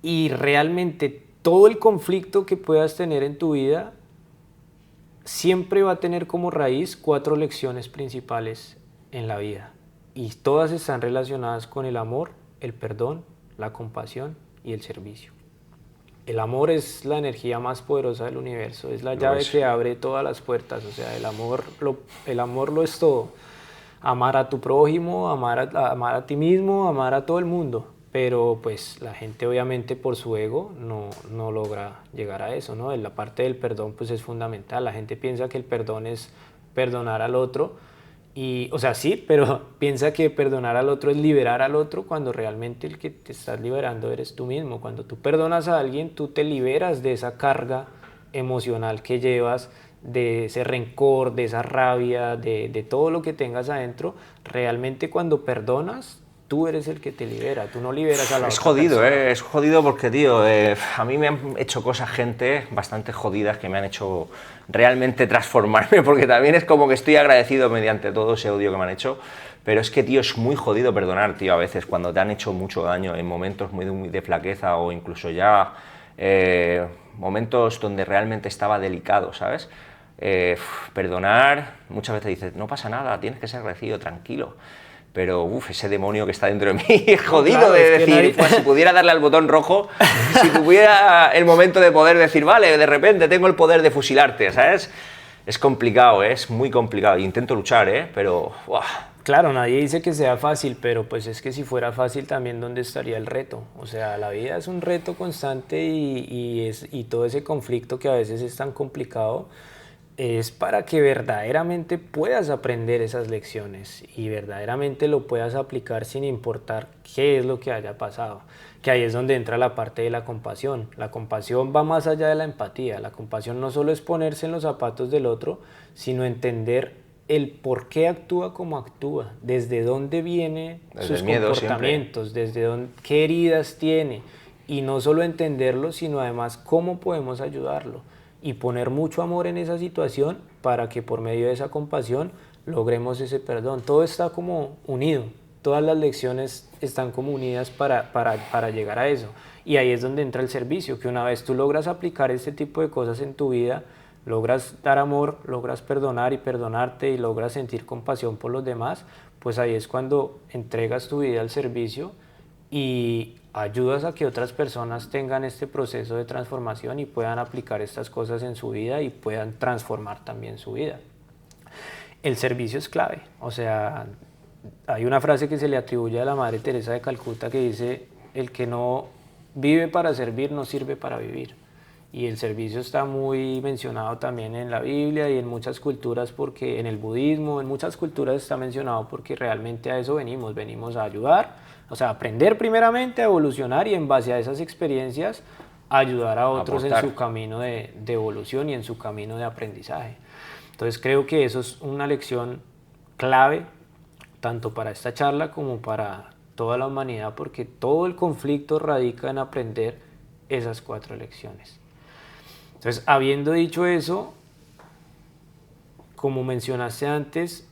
Y realmente todo el conflicto que puedas tener en tu vida siempre va a tener como raíz 4 lecciones principales en la vida. Y todas están relacionadas con el amor, el perdón, la compasión y el servicio. El amor es la energía más poderosa del universo, es la llave que abre todas las puertas. O sea, el amor lo es todo. Amar a tu prójimo, amar a ti mismo, amar a todo el mundo. Pero pues la gente obviamente por su ego no logra llegar a eso, ¿no? La parte del perdón pues es fundamental. La gente piensa que el perdón es perdonar al otro, o sea, sí, pero piensa que perdonar al otro es liberar al otro, cuando realmente el que te estás liberando eres tú mismo. Cuando tú perdonas a alguien, tú te liberas de esa carga emocional que llevas, de ese rencor, de esa rabia, de todo lo que tengas adentro. Realmente cuando perdonas, tú eres el que te libera, tú no liberas a la otra persona. Es jodido porque, tío, a mí me han hecho cosas gente bastante jodidas que me han hecho realmente transformarme, porque también es como que estoy agradecido mediante todo ese odio que me han hecho, pero es que, tío, es muy jodido perdonar, tío, a veces cuando te han hecho mucho daño en momentos muy de flaqueza, o incluso ya momentos donde realmente estaba delicado, ¿sabes? Perdonar, muchas veces dices, no pasa nada, tienes que ser agradecido, tranquilo. Pero ese demonio que está dentro de mí es jodido, claro, de es que decir, nadie... pues, si pudiera darle al botón rojo, si tuviera el momento de poder decir, vale, de repente tengo el poder de fusilarte, ¿sabes? Es complicado, es muy complicado. Intento luchar, pero... ¡buah! Claro, nadie dice que sea fácil, pero pues es que si fuera fácil también ¿dónde estaría el reto? O sea, la vida es un reto constante y todo ese conflicto que a veces es tan complicado es para que verdaderamente puedas aprender esas lecciones y verdaderamente lo puedas aplicar sin importar qué es lo que haya pasado. Que ahí es donde entra la parte de la compasión. La compasión va más allá de la empatía. La compasión no solo es ponerse en los zapatos del otro, sino entender el por qué actúa como actúa, desde dónde viene sus comportamientos, desde dónde, qué heridas tiene. Y no solo entenderlo, sino además cómo podemos ayudarlo. Y poner mucho amor en esa situación para que por medio de esa compasión logremos ese perdón. Todo está como unido, todas las lecciones están como unidas para llegar a eso. Y ahí es donde entra el servicio, que una vez tú logras aplicar este tipo de cosas en tu vida, logras dar amor, logras perdonar y perdonarte y logras sentir compasión por los demás, pues ahí es cuando entregas tu vida al servicio y ayudas a que otras personas tengan este proceso de transformación y puedan aplicar estas cosas en su vida y puedan transformar también su vida. El servicio es clave, o sea, hay una frase que se le atribuye a la Madre Teresa de Calcuta que dice, el que no vive para servir no sirve para vivir. Y el servicio está muy mencionado también en la Biblia y en muchas culturas, porque en el budismo, en muchas culturas está mencionado porque realmente a eso venimos a ayudar, o sea, aprender primeramente, a evolucionar y en base a esas experiencias ayudar a otros en su camino de evolución y en su camino de aprendizaje. Entonces creo que eso es una lección clave, tanto para esta charla como para toda la humanidad, porque todo el conflicto radica en aprender esas 4 lecciones. Entonces, habiendo dicho eso, como mencionaste antes,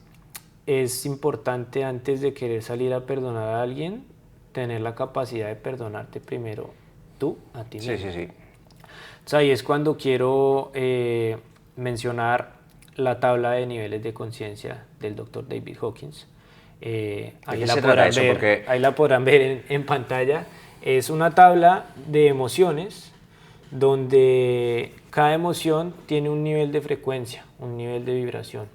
es importante antes de querer salir a perdonar a alguien, tener la capacidad de perdonarte primero tú a ti mismo. Sí. Entonces, ahí es cuando quiero mencionar la tabla de niveles de conciencia del Dr. David Hawkins. Ahí la podrán ver en pantalla. Es una tabla de emociones donde cada emoción tiene un nivel de frecuencia, un nivel de vibración.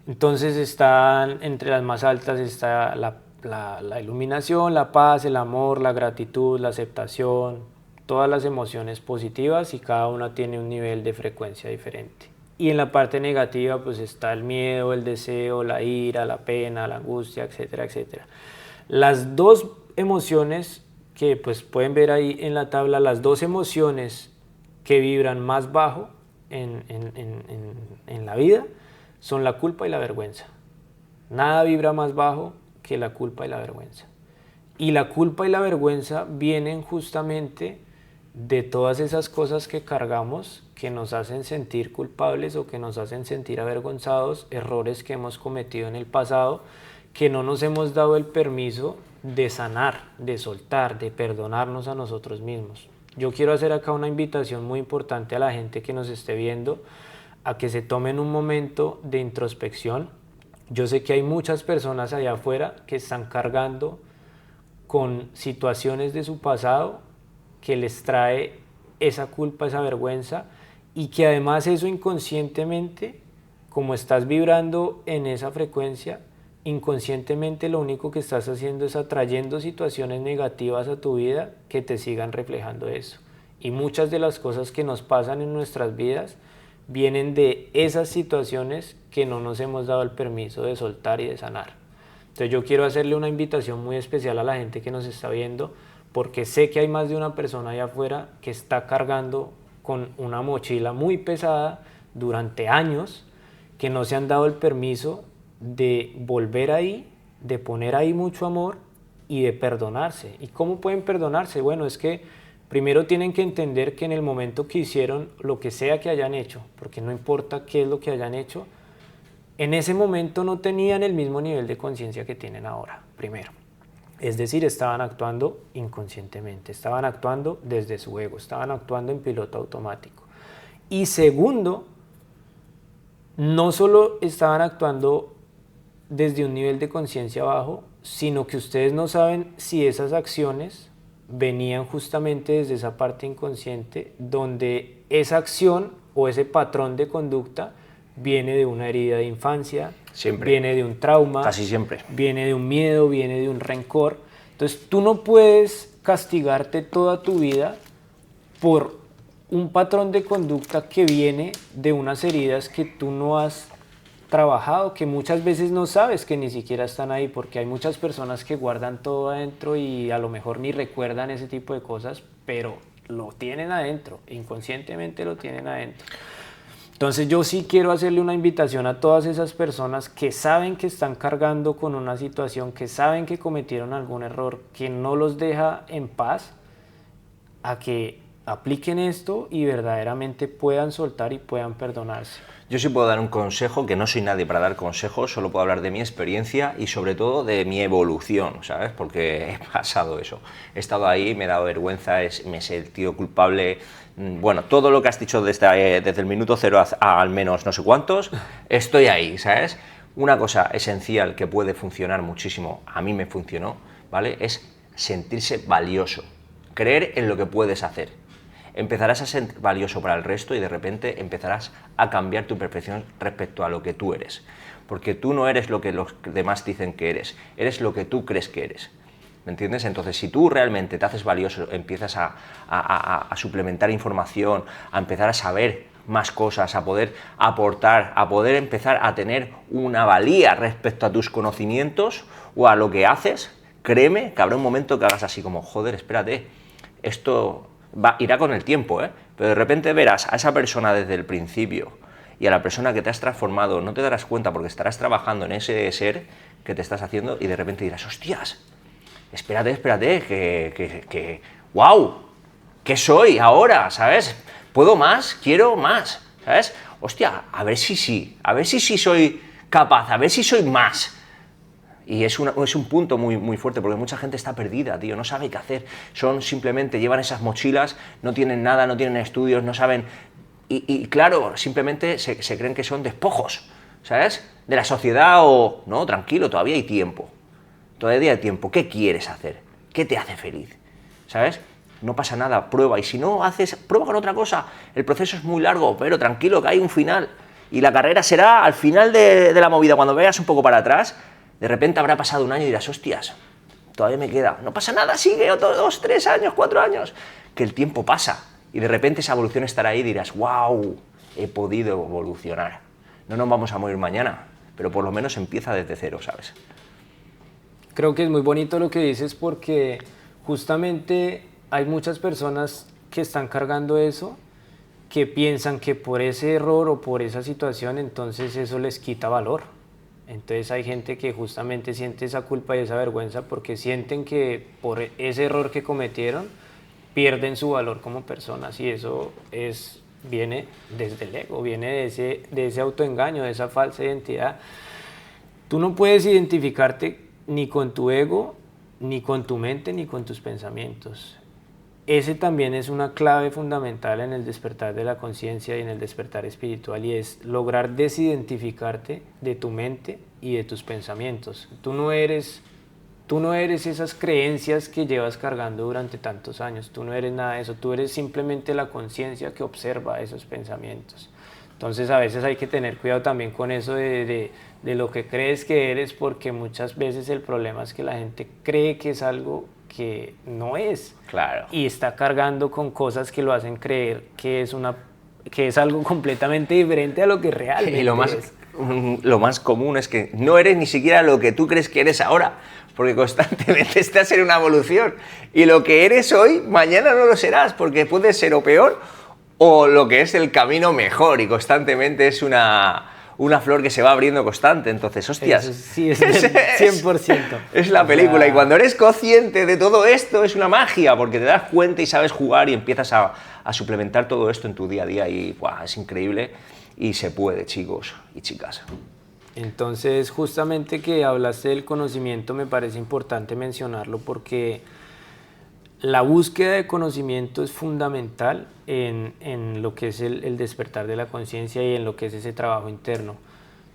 Entonces están entre las más altas está la iluminación, la paz, el amor, la gratitud, la aceptación, todas las emociones positivas y cada una tiene un nivel de frecuencia diferente. Y en la parte negativa pues está el miedo, el deseo, la ira, la pena, la angustia, etcétera, etcétera. Las 2 emociones que pues pueden ver ahí en la tabla, las 2 emociones que vibran más bajo en la vida son la culpa y la vergüenza. Nada vibra más bajo que la culpa y la vergüenza. Y la culpa y la vergüenza vienen justamente de todas esas cosas que cargamos que nos hacen sentir culpables o que nos hacen sentir avergonzados, errores que hemos cometido en el pasado, que no nos hemos dado el permiso de sanar, de soltar, de perdonarnos a nosotros mismos. Yo quiero hacer acá una invitación muy importante a la gente que nos esté viendo, a que se tomen un momento de introspección. Yo sé que hay muchas personas allá afuera que están cargando con situaciones de su pasado que les trae esa culpa, esa vergüenza, y que además eso inconscientemente, como estás vibrando en esa frecuencia, inconscientemente lo único que estás haciendo es atrayendo situaciones negativas a tu vida que te sigan reflejando eso. Y muchas de las cosas que nos pasan en nuestras vidas vienen de esas situaciones que no nos hemos dado el permiso de soltar y de sanar. Entonces yo quiero hacerle una invitación muy especial a la gente que nos está viendo, porque sé que hay más de una persona allá afuera que está cargando con una mochila muy pesada durante años, que no se han dado el permiso de volver ahí, de poner ahí mucho amor y de perdonarse. ¿Y cómo pueden perdonarse? Bueno, es que primero tienen que entender que en el momento que hicieron lo que sea que hayan hecho, porque no importa qué es lo que hayan hecho, en ese momento no tenían el mismo nivel de conciencia que tienen ahora, primero. Es decir, estaban actuando inconscientemente, estaban actuando desde su ego, estaban actuando en piloto automático. Y segundo, no solo estaban actuando desde un nivel de conciencia bajo, sino que ustedes no saben si esas acciones venían justamente desde esa parte inconsciente, donde esa acción o ese patrón de conducta viene de una herida de infancia, Siempre. viene de un trauma, Casi siempre. viene de un miedo, viene de un rencor. Entonces tú no puedes castigarte toda tu vida por un patrón de conducta que viene de unas heridas que tú no has trabajado, que muchas veces no sabes que ni siquiera están ahí, porque hay muchas personas que guardan todo adentro y a lo mejor ni recuerdan ese tipo de cosas, pero lo tienen adentro, inconscientemente lo tienen adentro. Entonces yo sí quiero hacerle una invitación a todas esas personas que saben que están cargando con una situación, que saben que cometieron algún error, que no los deja en paz, a que apliquen esto y verdaderamente puedan soltar y puedan perdonarse. Yo sí puedo dar un consejo, que no soy nadie para dar consejos, solo puedo hablar de mi experiencia y sobre todo de mi evolución, ¿sabes? Porque he pasado eso. He estado ahí, me he dado vergüenza, me he sentido culpable. Bueno, todo lo que has dicho desde el minuto cero a al menos no sé cuántos, estoy ahí, ¿sabes? Una cosa esencial que puede funcionar muchísimo, a mí me funcionó, ¿vale? Es sentirse valioso, creer en lo que puedes hacer. Empezarás a ser valioso para el resto y de repente empezarás a cambiar tu percepción respecto a lo que tú eres. Porque tú no eres lo que los demás dicen que eres lo que tú crees que eres. ¿Me entiendes? Entonces, si tú realmente te haces valioso, empiezas a suplementar información, a empezar a saber más cosas, a poder aportar, a poder empezar a tener una valía respecto a tus conocimientos o a lo que haces, créeme que habrá un momento que hagas así como, joder, espérate, esto irá con el tiempo, pero de repente verás a esa persona desde el principio y a la persona que te has transformado, no te darás cuenta porque estarás trabajando en ese ser que te estás haciendo y de repente dirás, hostias, espérate, wow, ¿qué soy ahora? ¿Sabes? ¿Puedo más? ¿Quiero más? ¿Sabes? Hostia, a ver si sí soy capaz, a ver si soy más. Y es un punto muy fuerte, porque mucha gente está perdida, tío, no sabe qué hacer. Simplemente llevan esas mochilas, no tienen nada, no tienen estudios, no saben. Y claro, simplemente se creen que son despojos, ¿sabes? De la sociedad o. No, tranquilo, todavía hay tiempo. Todavía hay tiempo. ¿Qué quieres hacer? ¿Qué te hace feliz? ¿Sabes? No pasa nada, prueba. Y si no haces, prueba con otra cosa. El proceso es muy largo, pero tranquilo, que hay un final. Y la carrera será al final de la movida, cuando veas un poco para atrás. De repente habrá pasado un año y dirás, hostias, todavía me queda. No pasa nada, sigue otros 2, 3 años, 4 años. Que el tiempo pasa. Y de repente esa evolución estará ahí y dirás, wow, he podido evolucionar. No nos vamos a morir mañana, pero por lo menos empieza desde cero, ¿sabes? Creo que es muy bonito lo que dices porque justamente hay muchas personas que están cargando eso, que piensan que por ese error o por esa situación, entonces eso les quita valor. Entonces hay gente que justamente siente esa culpa y esa vergüenza porque sienten que por ese error que cometieron pierden su valor como personas y eso viene desde el ego, viene de ese autoengaño, de esa falsa identidad. Tú no puedes identificarte ni con tu ego, ni con tu mente, ni con tus pensamientos. Ese también es una clave fundamental en el despertar de la conciencia y en el despertar espiritual y es lograr desidentificarte de tu mente y de tus pensamientos. Tú no eres esas creencias que llevas cargando durante tantos años, tú no eres nada de eso, tú eres simplemente la conciencia que observa esos pensamientos. Entonces a veces hay que tener cuidado también con eso de lo que crees que eres porque muchas veces el problema es que la gente cree que es algo que no es. Claro. Y está cargando con cosas que lo hacen creer que es algo completamente diferente a lo que realmente y es. Lo más común es que no eres ni siquiera lo que tú crees que eres ahora, porque constantemente estás en una evolución. Y lo que eres hoy, mañana no lo serás, porque puede ser o peor o lo que es el camino mejor. Y constantemente es una flor que se va abriendo constante, entonces, hostias. Eso sí, es 100%. Es la película, y cuando eres consciente de todo esto es una magia, porque te das cuenta y sabes jugar y empiezas a suplementar todo esto en tu día a día y ¡buah!, es increíble y se puede, chicos y chicas. Entonces, justamente que hablaste del conocimiento, me parece importante mencionarlo porque la búsqueda de conocimiento es fundamental en lo que es el despertar de la conciencia y en lo que es ese trabajo interno.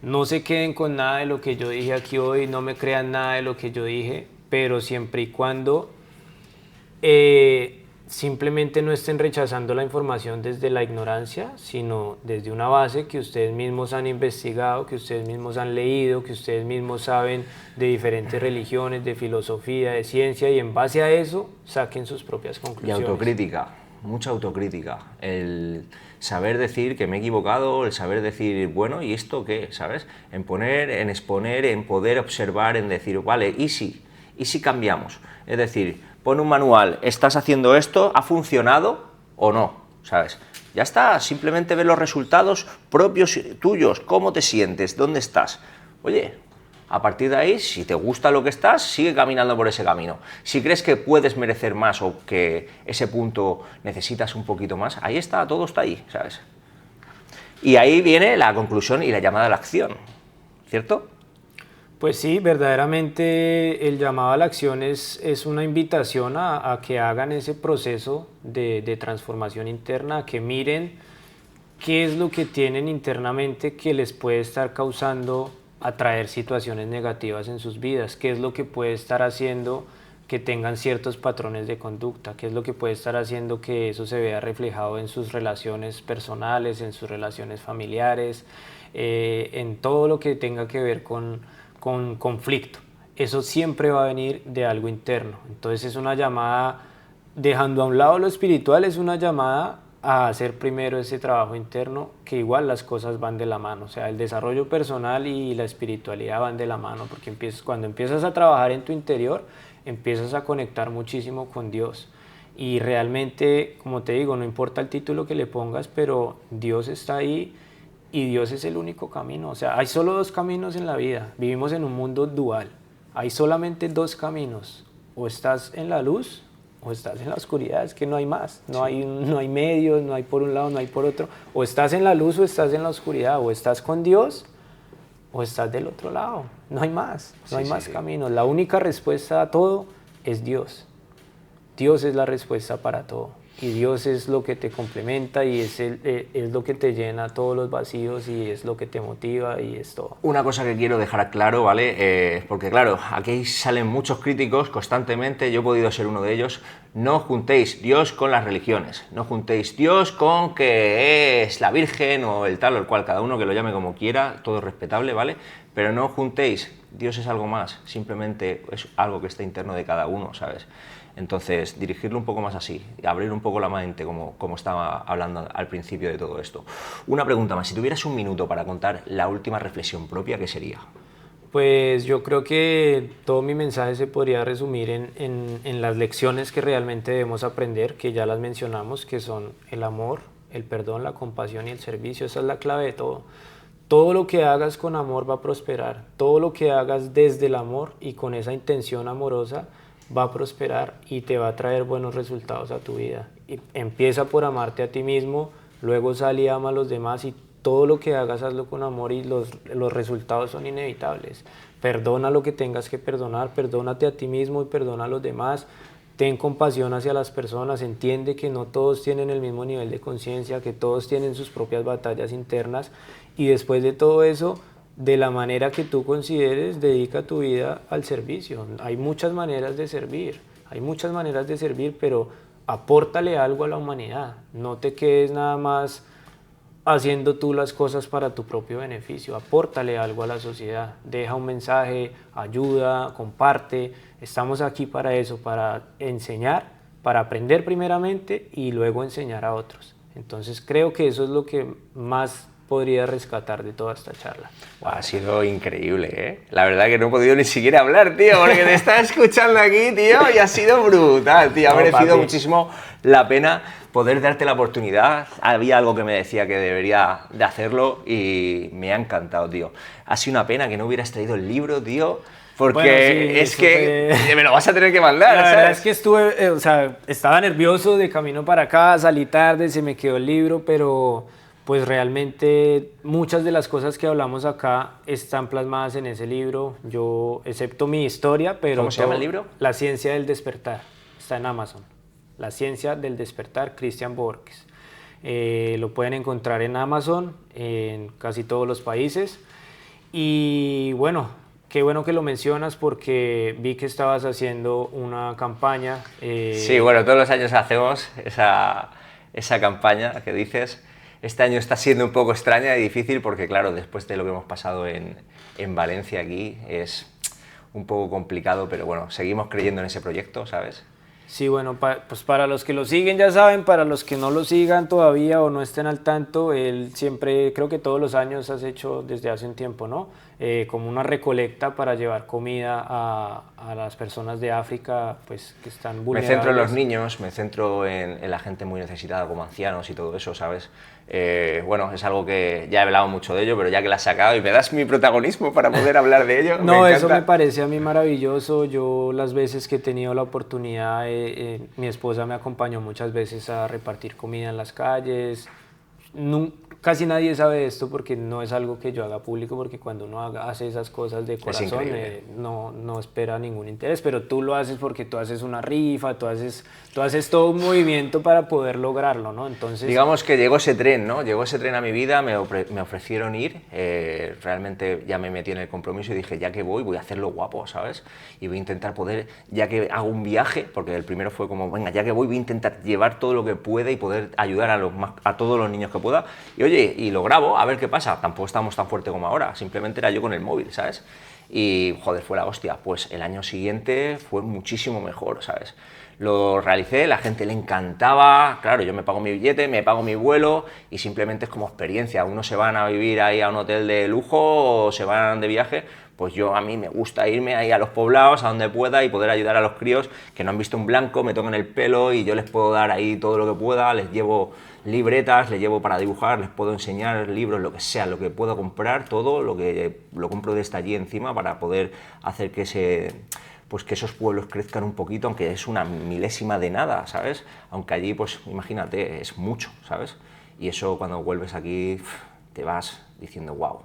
No se queden con nada de lo que yo dije aquí hoy, no me crean nada de lo que yo dije, pero siempre y cuando simplemente no estén rechazando la información desde la ignorancia, sino desde una base que ustedes mismos han investigado, que ustedes mismos han leído, que ustedes mismos saben de diferentes religiones, de filosofía, de ciencia, y en base a eso saquen sus propias Y conclusiones. autocrítica, mucha autocrítica. El saber decir que me he equivocado, el saber decir, bueno, ¿y esto qué? ¿Sabes? En poner, en exponer, en poder observar, en decir, vale, ¿y si cambiamos? Es decir, pon un manual, ¿estás haciendo esto? ¿Ha funcionado o no? ¿Sabes? Ya está, simplemente ver los resultados propios tuyos, cómo te sientes, dónde estás. Oye, a partir de ahí, si te gusta lo que estás, sigue caminando por ese camino. Si crees que puedes merecer más o que ese punto necesitas un poquito más, ahí está, todo está ahí, ¿sabes? Y ahí viene la conclusión y la llamada a la acción, ¿cierto? Pues sí, verdaderamente el llamado a la acción es una invitación a que hagan ese proceso de transformación interna, a que miren qué es lo que tienen internamente que les puede estar causando atraer situaciones negativas en sus vidas, qué es lo que puede estar haciendo que tengan ciertos patrones de conducta, qué es lo que puede estar haciendo que eso se vea reflejado en sus relaciones personales, en sus relaciones familiares, en todo lo que tenga que ver con conflicto. Eso siempre va a venir de algo interno. Entonces es una llamada, dejando a un lado lo espiritual, es una llamada a hacer primero ese trabajo interno, que igual las cosas van de la mano. O sea, el desarrollo personal y la espiritualidad van de la mano, porque cuando empiezas a trabajar en tu interior, empiezas a conectar muchísimo con Dios. Y realmente, como te digo, no importa el título que le pongas, pero Dios está ahí. Y Dios es el único camino. O sea, hay solo dos caminos en la vida. Vivimos en un mundo dual. Hay solamente dos caminos. O estás en la luz o estás en la oscuridad. Es que no hay más. No hay medios, no hay por un lado, no hay por otro. O estás en la luz o estás en la oscuridad. O estás con Dios o estás del otro lado. No hay más. No hay más caminos. La única respuesta a todo es Dios. Dios es la respuesta para todo. Y Dios es lo que te complementa y es lo que te llena todos los vacíos y es lo que te motiva y es todo. Una cosa que quiero dejar claro, ¿vale? Porque claro, aquí salen muchos críticos constantemente, yo he podido ser uno de ellos. No juntéis Dios con las religiones, no juntéis Dios con que es la Virgen o el tal o el cual, cada uno que lo llame como quiera, todo es respetable, ¿vale? Pero no juntéis, Dios es algo más, simplemente es algo que está interno de cada uno, ¿sabes? Entonces, dirigirlo un poco más así, abrir un poco la mente, como estaba hablando al principio de todo esto. Una pregunta más, si tuvieras un minuto para contar la última reflexión propia, ¿qué sería? Pues yo creo que todo mi mensaje se podría resumir en las lecciones que realmente debemos aprender, que ya las mencionamos, que son el amor, el perdón, la compasión y el servicio. Esa es la clave de todo. Todo lo que hagas con amor va a prosperar. Todo lo que hagas desde el amor y con esa intención amorosa va a prosperar y te va a traer buenos resultados a tu vida. Y empieza por amarte a ti mismo, luego sal y ama a los demás y todo lo que hagas hazlo con amor y los resultados son inevitables. Perdona lo que tengas que perdonar, perdónate a ti mismo y perdona a los demás. Ten compasión hacia las personas, entiende que no todos tienen el mismo nivel de conciencia, que todos tienen sus propias batallas internas y después de todo eso, de la manera que tú consideres, dedica tu vida al servicio. Hay muchas maneras de servir, pero apórtale algo a la humanidad. No te quedes nada más haciendo tú las cosas para tu propio beneficio. Apórtale algo a la sociedad. Deja un mensaje, ayuda, comparte. Estamos aquí para eso, para enseñar, para aprender primeramente y luego enseñar a otros. Entonces creo que eso es lo que más podría rescatar de toda esta charla. Ha sido increíble, ¿eh? La verdad que no he podido ni siquiera hablar, tío, porque te estaba escuchando aquí, tío, y ha sido brutal, tío. Ha merecido muchísimo la pena poder darte la oportunidad. Había algo que me decía que debería de hacerlo y me ha encantado, tío. Ha sido una pena que no hubieras traído el libro, tío, porque bueno, sí, es que me lo vas a tener que mandar. La verdad es que estuve, estaba nervioso de camino para acá, salí tarde, se me quedó el libro, pero pues realmente muchas de las cosas que hablamos acá están plasmadas en ese libro, yo excepto mi historia, pero... ¿Cómo se llama el libro? La ciencia del despertar, está en Amazon. La ciencia del despertar, Christian Borges. Lo pueden encontrar en Amazon, en casi todos los países. Y bueno, qué bueno que lo mencionas porque vi que estabas haciendo una campaña. Sí, bueno, todos los años hacemos esa campaña que dices. Este año está siendo un poco extraña y difícil porque, claro, después de lo que hemos pasado en Valencia aquí, es un poco complicado, pero bueno, seguimos creyendo en ese proyecto, ¿sabes? Sí, bueno, pues para los que lo siguen ya saben, para los que no lo sigan todavía o no estén al tanto, él siempre, creo que todos los años has hecho desde hace un tiempo, ¿no? Como una recolecta para llevar comida a las personas de África, pues que están vulnerables. Me centro en los niños, me centro en la gente muy necesitada como ancianos y todo eso, ¿sabes? Bueno, es algo que ya he hablado mucho de ello, pero ya que la has sacado y me das mi protagonismo para poder hablar de ello, No, me eso encanta. me parece a mí maravilloso. Yo las veces que he tenido la oportunidad, mi esposa me acompañó muchas veces a repartir comida en las calles. Casi nadie sabe esto porque no es algo que yo haga público, porque cuando uno hace esas cosas de corazón no espera ningún interés, pero tú lo haces porque tú haces una rifa, tú haces todo un movimiento para poder lograrlo, ¿no? Entonces, digamos que llegó ese tren, ¿no? Llegó ese tren a mi vida, me ofrecieron ir, realmente ya me metí en el compromiso y dije, ya que voy a hacerlo guapo, ¿sabes? Y voy a intentar poder, ya que hago un viaje, porque el primero fue como, venga, ya que voy a intentar llevar todo lo que pueda y poder ayudar a todos los niños que pueda. Y oye, y lo grabo, a ver qué pasa. Tampoco estamos tan fuerte como ahora, simplemente era yo con el móvil, ¿sabes? Y joder, fue la hostia. Pues el año siguiente fue muchísimo mejor, ¿sabes? Lo realicé, la gente le encantaba, claro, yo me pago mi billete, me pago mi vuelo y simplemente es como experiencia. Unos se van a vivir ahí a un hotel de lujo o se van de viaje, pues a mí me gusta irme ahí a los poblados, a donde pueda y poder ayudar a los críos que no han visto un blanco, me tocan el pelo y yo les puedo dar ahí todo lo que pueda, les llevo libretas, les llevo para dibujar, les puedo enseñar libros, lo que sea, lo que pueda comprar, todo lo que lo compro desde allí encima para poder hacer que esos pueblos crezcan un poquito, aunque es una milésima de nada, ¿sabes? Aunque allí, pues imagínate, es mucho, ¿sabes? Y eso cuando vuelves aquí te vas diciendo, wow,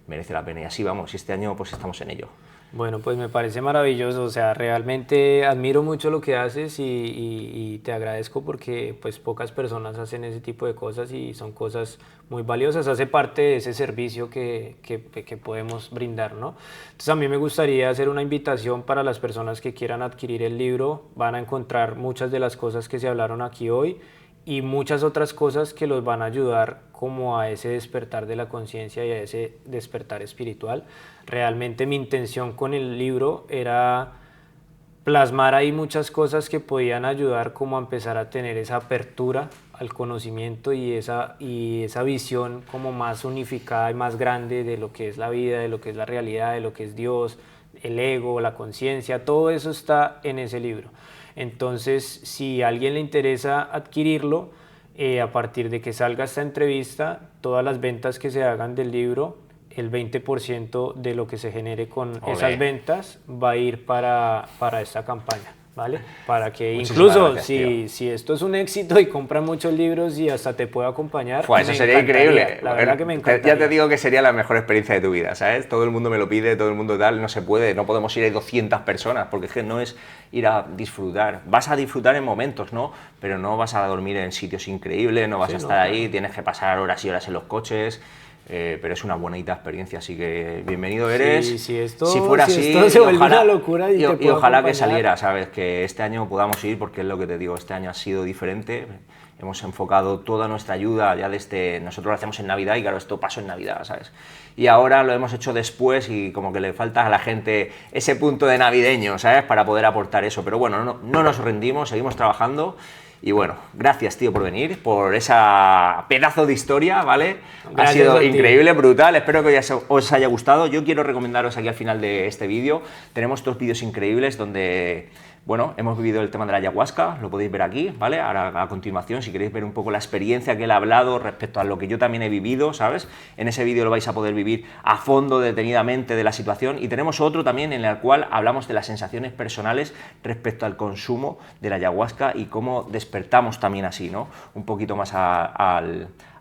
merece la pena. Y así vamos, y este año pues estamos en ello. Bueno, pues me parece maravilloso, o sea, realmente admiro mucho lo que haces y te agradezco porque pues pocas personas hacen ese tipo de cosas y son cosas muy valiosas, hace parte de ese servicio que podemos brindar, ¿no? Entonces a mí me gustaría hacer una invitación para las personas que quieran adquirir el libro, van a encontrar muchas de las cosas que se hablaron aquí hoy y muchas otras cosas que los van a ayudar como a ese despertar de la conciencia y a ese despertar espiritual. Realmente mi intención con el libro era plasmar ahí muchas cosas que podían ayudar como a empezar a tener esa apertura al conocimiento y esa visión como más unificada y más grande de lo que es la vida, de lo que es la realidad, de lo que es Dios, el ego, la conciencia, todo eso está en ese libro. Entonces, si a alguien le interesa adquirirlo, a partir de que salga esta entrevista, todas las ventas que se hagan del libro, el 20% de lo que se genere con esas ventas va a ir para esta campaña, ¿vale? Para que Muchísimas incluso gracias, si esto es un éxito y compran muchos libros y hasta te puedo acompañar, Eso sería increíble. La verdad que me encantaría. Ya te digo que sería la mejor experiencia de tu vida, ¿sabes? Todo el mundo me lo pide, todo el mundo tal, no se puede, no podemos ir a 200 personas, porque es que no es ir a disfrutar. Vas a disfrutar en momentos, ¿no? Pero no vas a dormir en sitios increíbles, no vas a estar ahí, tienes que pasar horas y horas en los coches. Pero es una bonita experiencia, así que bienvenido eres. Si fuera así, esto se vuelve una locura y ojalá que saliera, ¿sabes? Que este año podamos ir, porque es lo que te digo, este año ha sido diferente. Hemos enfocado toda nuestra ayuda ya desde... Nosotros lo hacemos en Navidad y claro, esto pasó en Navidad, ¿sabes? Y ahora lo hemos hecho después y como que le falta a la gente ese punto de navideño, ¿sabes? Para poder aportar eso. Pero bueno, no nos rendimos, seguimos trabajando. Y bueno, gracias, tío, por venir, por esa pedazo de historia, ¿vale? Ha sido increíble, brutal, espero que os haya gustado. Yo quiero recomendaros aquí al final de este vídeo, tenemos 2 vídeos increíbles donde, bueno, hemos vivido el tema de la ayahuasca, lo podéis ver aquí, ¿vale? Ahora a continuación, si queréis ver un poco la experiencia que él ha hablado respecto a lo que yo también he vivido, ¿sabes? En ese vídeo lo vais a poder vivir a fondo, detenidamente de la situación. Y tenemos otro también en el cual hablamos de las sensaciones personales respecto al consumo de la ayahuasca y cómo despertamos también así, ¿no? Un poquito más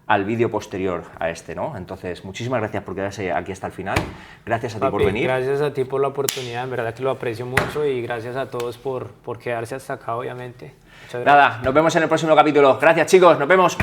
al vídeo posterior a este, ¿no? Entonces, muchísimas gracias por quedarse aquí hasta el final. Gracias a ti por venir. Gracias a ti por la oportunidad, en verdad que lo aprecio mucho y gracias a todos por quedarse hasta acá, obviamente. Muchas gracias. Nada, nos vemos en el próximo capítulo. Gracias, chicos, nos vemos.